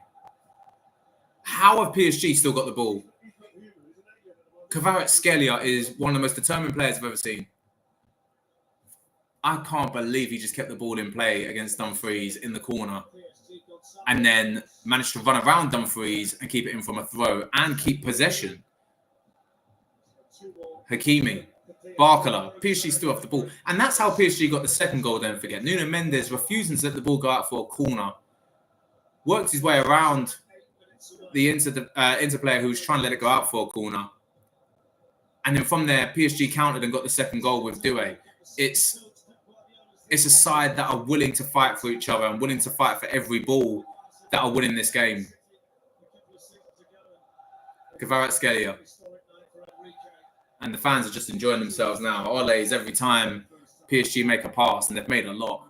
How have PSG still got the ball? Kvaratskhelia is one of the most determined players I've ever seen. I can't believe he just kept the ball in play against Dumfries in the corner and then managed to run around Dumfries and keep it in from a throw and keep possession. Hakimi, Barcola, PSG still off the ball. And that's how PSG got the second goal, don't forget. Nuno Mendes refusing to let the ball go out for a corner. Worked his way around the Inter player who was trying to let it go out for a corner. And then from there, PSG countered and got the second goal with Doué. It's a side that are willing to fight for each other and willing to fight for every ball that are winning this game. Kvaratskhelia. And the fans are just enjoying themselves now. Ole's every time PSG make a pass, and they've made a lot.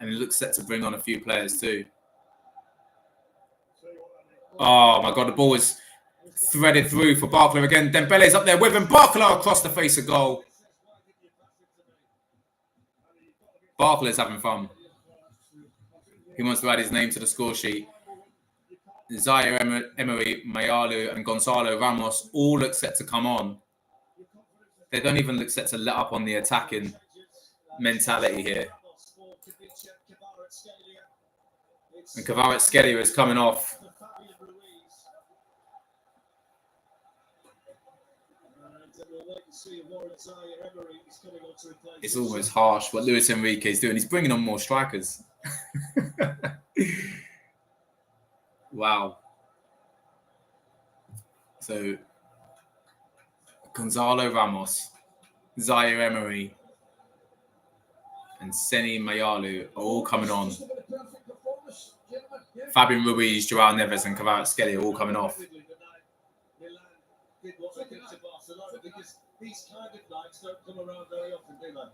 And it looks set to bring on a few players too. Oh my God, the ball is threaded through for Barcola again. Dembele's up there with him. Barcola across the face of goal. Barcola's having fun. He wants to add his name to the score sheet. Zaire Emery, Mayalu, and Gonzalo Ramos all look set to come on. They don't even look set to let up on the attacking mentality here. And Kvaratskhelia is coming off. It's almost harsh what Luis Enrique is doing. He's bringing on more strikers. Wow. So, Gonzalo Ramos, Zaire Emery, and Seni Mayalu are all coming on. Fabian Ruiz, Joao Neves, and Kvaratskhelia are all coming off. Because these kind of nights don't come around very often, do they?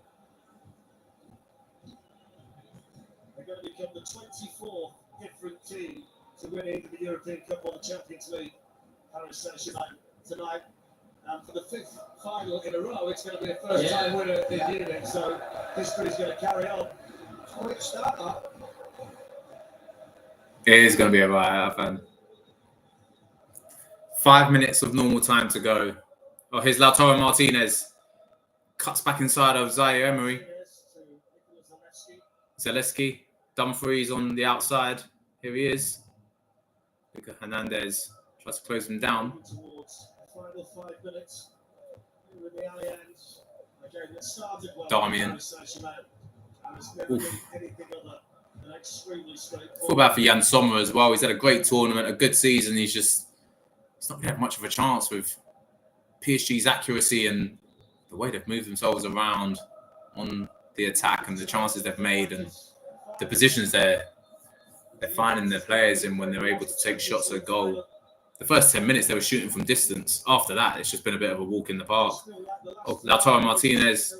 They're going to become the 24th different team to win either the European Cup or the Champions League. Paris Saint-Germain tonight. And for the 5th final in a row, it's going to be a first-time winner in Munich. So history is going to carry on. Quick start, that. It is going to be a riot, I found. 5 minutes of normal time to go. Oh, here's Lautaro Martinez. Cuts back inside of Zaire Emery. Zaleski. Dumfries on the outside. Here he is. Luka Hernandez tries to close him down. Towards the final 5 minutes. With the Allianz, a game that started well. Darmian. And it's never been anything other than extremely straightforward. Feel bad for Jan Sommer as well. He's had a great tournament, a good season. He's not going to have much of a chance with PSG's accuracy and the way they've moved themselves around on the attack and the chances they've made and the positions they're finding their players in when they're able to take shots at goal. The first 10 minutes, they were shooting from distance. After that, it's just been a bit of a walk in the park. Oh, Lautaro Martinez,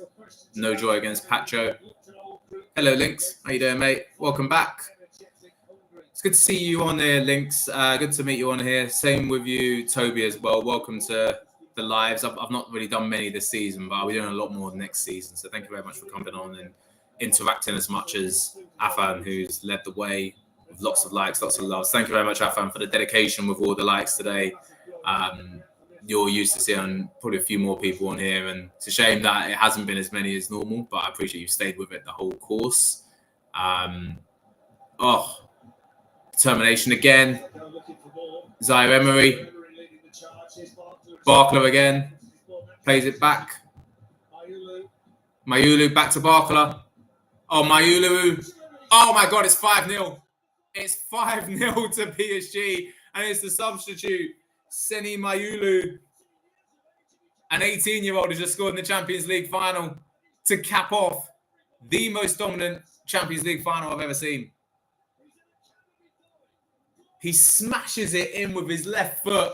no joy against Pacho. Hello, Lynx. How you doing, mate? Welcome back. It's good to see you on there, Lynx. Good to meet you on here. Same with you, Toby, as well. Welcome to the lives. I've not really done many this season, but I'll be doing a lot more next season. So thank you very much for coming on and interacting as much as Afan, who's led the way with lots of likes, lots of loves. Thank you very much, Afan, for the dedication with all the likes today. You're used to seeing probably a few more people on here, and it's a shame that it hasn't been as many as normal, but I appreciate you stayed with it the whole course. Determination again. Zaire Emery. Barkler again. Plays it back. Mayulu back to Barkler. Oh, Mayulu. Oh, my God, it's 5-0. It's 5-0 to PSG, and it's the substitute, Seni Mayulu. An 18-year-old who just scored in the Champions League final to cap off the most dominant Champions League final I've ever seen. He smashes it in with his left foot.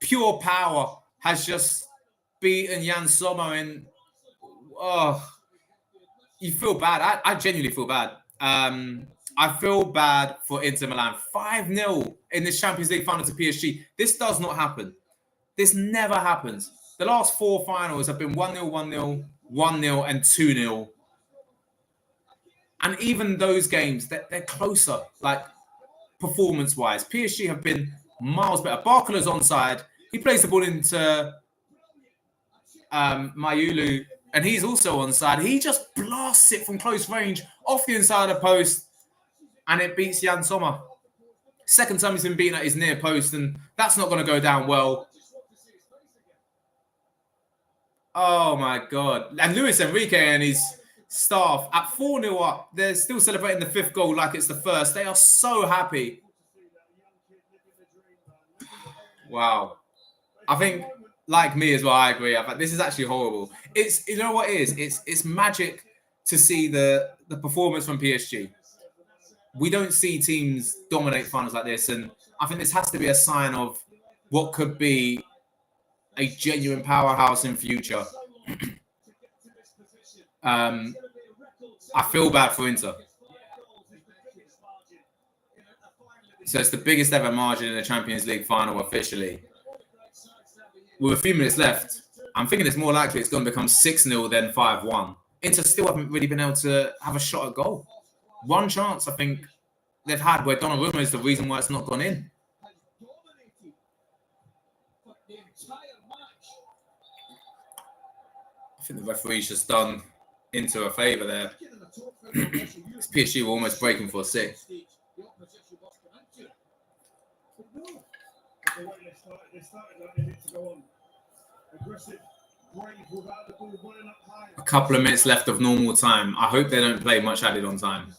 Pure power has just beaten Jan Sommer. And you feel bad. I genuinely feel bad. I feel bad for Inter Milan. 5-0 in this Champions League final to PSG. This does not happen. This never happens. The last 4 finals have been 1-0, 1-0, 1-0, and 2-0. And even those games, they're closer, like performance-wise. PSG have been miles better. Barkler's onside. He plays the ball into Mayulu, and he's also onside. He just blasts it from close range off the inside of the post, and it beats Jan Sommer. Second time he's been beaten at his near post, and that's not going to go down well. Oh, my God. And Luis Enrique and his staff at 4-0 up. They're still celebrating the 5th goal like it's the first. They are so happy. Wow. I think, like me as well, I agree. I think this is actually horrible. It's, you know what it is? It's magic to see the performance from PSG. We don't see teams dominate finals like this, and I think this has to be a sign of what could be a genuine powerhouse in future. I feel bad for Inter. So it's the biggest ever margin in the Champions League final officially. With a few minutes left, I'm thinking it's more likely it's going to become 6-0 than 5-1. Inter still haven't really been able to have a shot at goal. One chance, I think, they've had where Donnarumma is the reason why it's not gone in. I think the referee's just done Inter a favour there. PSG were almost breaking for a 6. A couple of minutes left of normal time. I hope they don't play much added on time.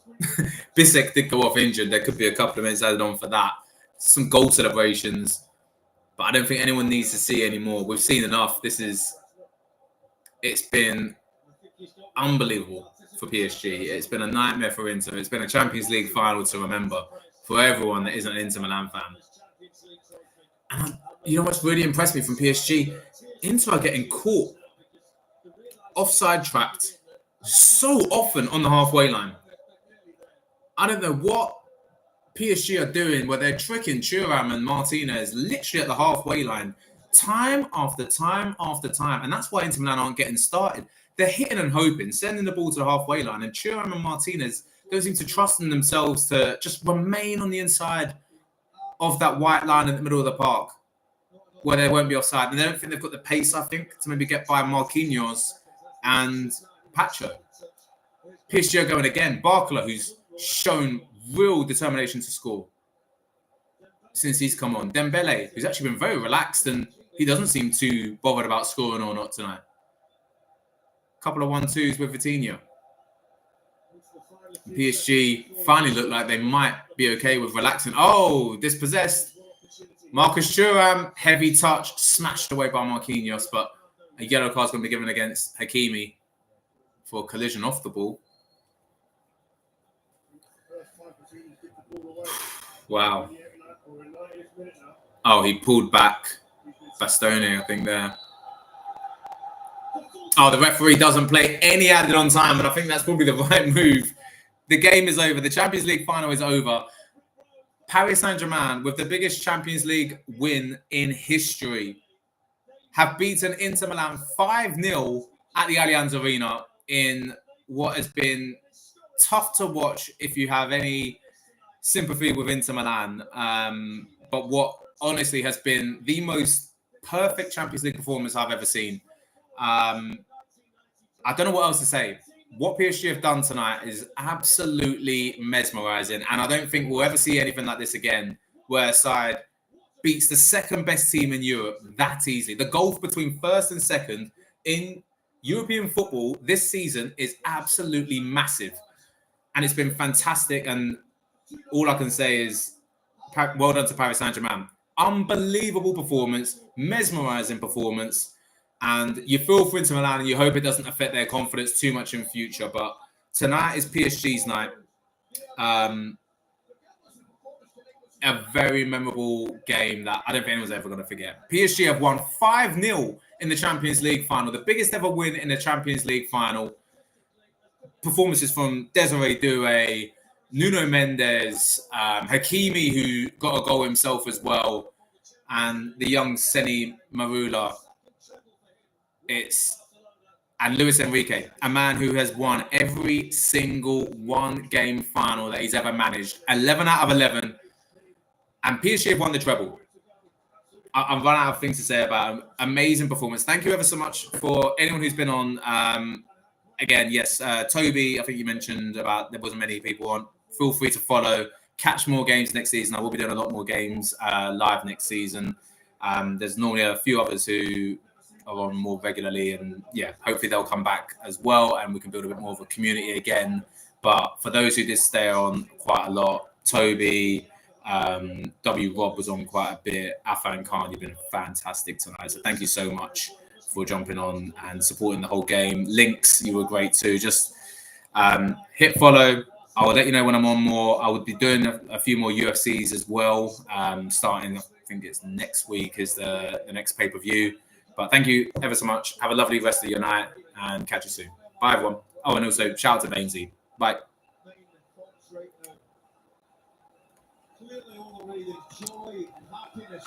Bissek did go off injured. There could be a couple of minutes added on for that. Some goal celebrations. But I don't think anyone needs to see any more. We've seen enough. It's been unbelievable for PSG. It's been a nightmare for Inter. It's been a Champions League final to remember for everyone that isn't an Inter Milan fan. And you know what's really impressed me from PSG? Inter are getting caught offside trapped so often on the halfway line. I don't know what PSG are doing where they're tricking Thuram and Martinez literally at the halfway line time after time after time. And that's why Inter Milan aren't getting started. They're hitting and hoping, sending the ball to the halfway line. And Thuram and Martinez don't seem to trust in themselves to just remain on the inside of that white line in the middle of the park. where there won't be offside. And I don't think they've got the pace, I think, to maybe get by Marquinhos and Pacho. PSG are going again. Barcola, who's shown real determination to score since he's come on. Dembele, who's actually been very relaxed, and he doesn't seem too bothered about scoring or not tonight. Couple of 1-2s with Vitinha. PSG finally look like they might be okay with relaxing. Oh, dispossessed. Marcus Thuram, heavy touch, smashed away by Marquinhos, but a yellow card's going to be given against Hakimi for a collision off the ball. Wow. Oh, he pulled back Bastoni, I think, there. Oh, the referee doesn't play any added on time, and I think that's probably the right move. The game is over. The Champions League final is over. Paris Saint-Germain, with the biggest Champions League win in history, have beaten Inter Milan 5-0 at the Allianz Arena in what has been tough to watch if you have any sympathy with Inter Milan. But what honestly has been the most perfect Champions League performance I've ever seen. I don't know what else to say. What PSG have done tonight is absolutely mesmerizing, and I don't think we'll ever see anything like this again, where a side beats the second best team in Europe that easily. The gulf between first and second in European football this season is absolutely massive, and it's been fantastic. And all I can say is, well done to Paris Saint-Germain. Unbelievable performance, mesmerizing performance. And you feel for Inter Milan and you hope it doesn't affect their confidence too much in future. But tonight is PSG's night. A very memorable game that I don't think anyone's ever going to forget. PSG have won 5-0 in the Champions League final, the biggest ever win in the Champions League final. Performances from Desiree Doué, Nuno Mendes, Hakimi, who got a goal himself as well, and the young Seni Marula. And Luis Enrique, a man who has won every single one-game final that he's ever managed. 11 out of 11. And PSG have won the treble. I've run out of things to say about him. Amazing performance. Thank you ever so much for anyone who's been on. Again, yes, Toby, I think you mentioned about there wasn't many people on. Feel free to follow. Catch more games next season. I will be doing a lot more games live next season. There's normally a few others who are on more regularly, and yeah, hopefully they'll come back as well, and we can build a bit more of a community again. But for those who did stay on quite a lot, Toby, W. Rob was on quite a bit. Afan Khan, you've been fantastic tonight. So thank you so much for jumping on and supporting the whole game. Links, you were great too. Just hit follow. I will let you know when I'm on more. I would be doing a few more UFCs as well. Starting, I think it's next week is the next pay-per-view. But thank you ever so much. Have a lovely rest of your night and catch you soon. Bye, everyone. Oh, and also shout out to Bainesy. Bye. Clearly all the way the joy and happiness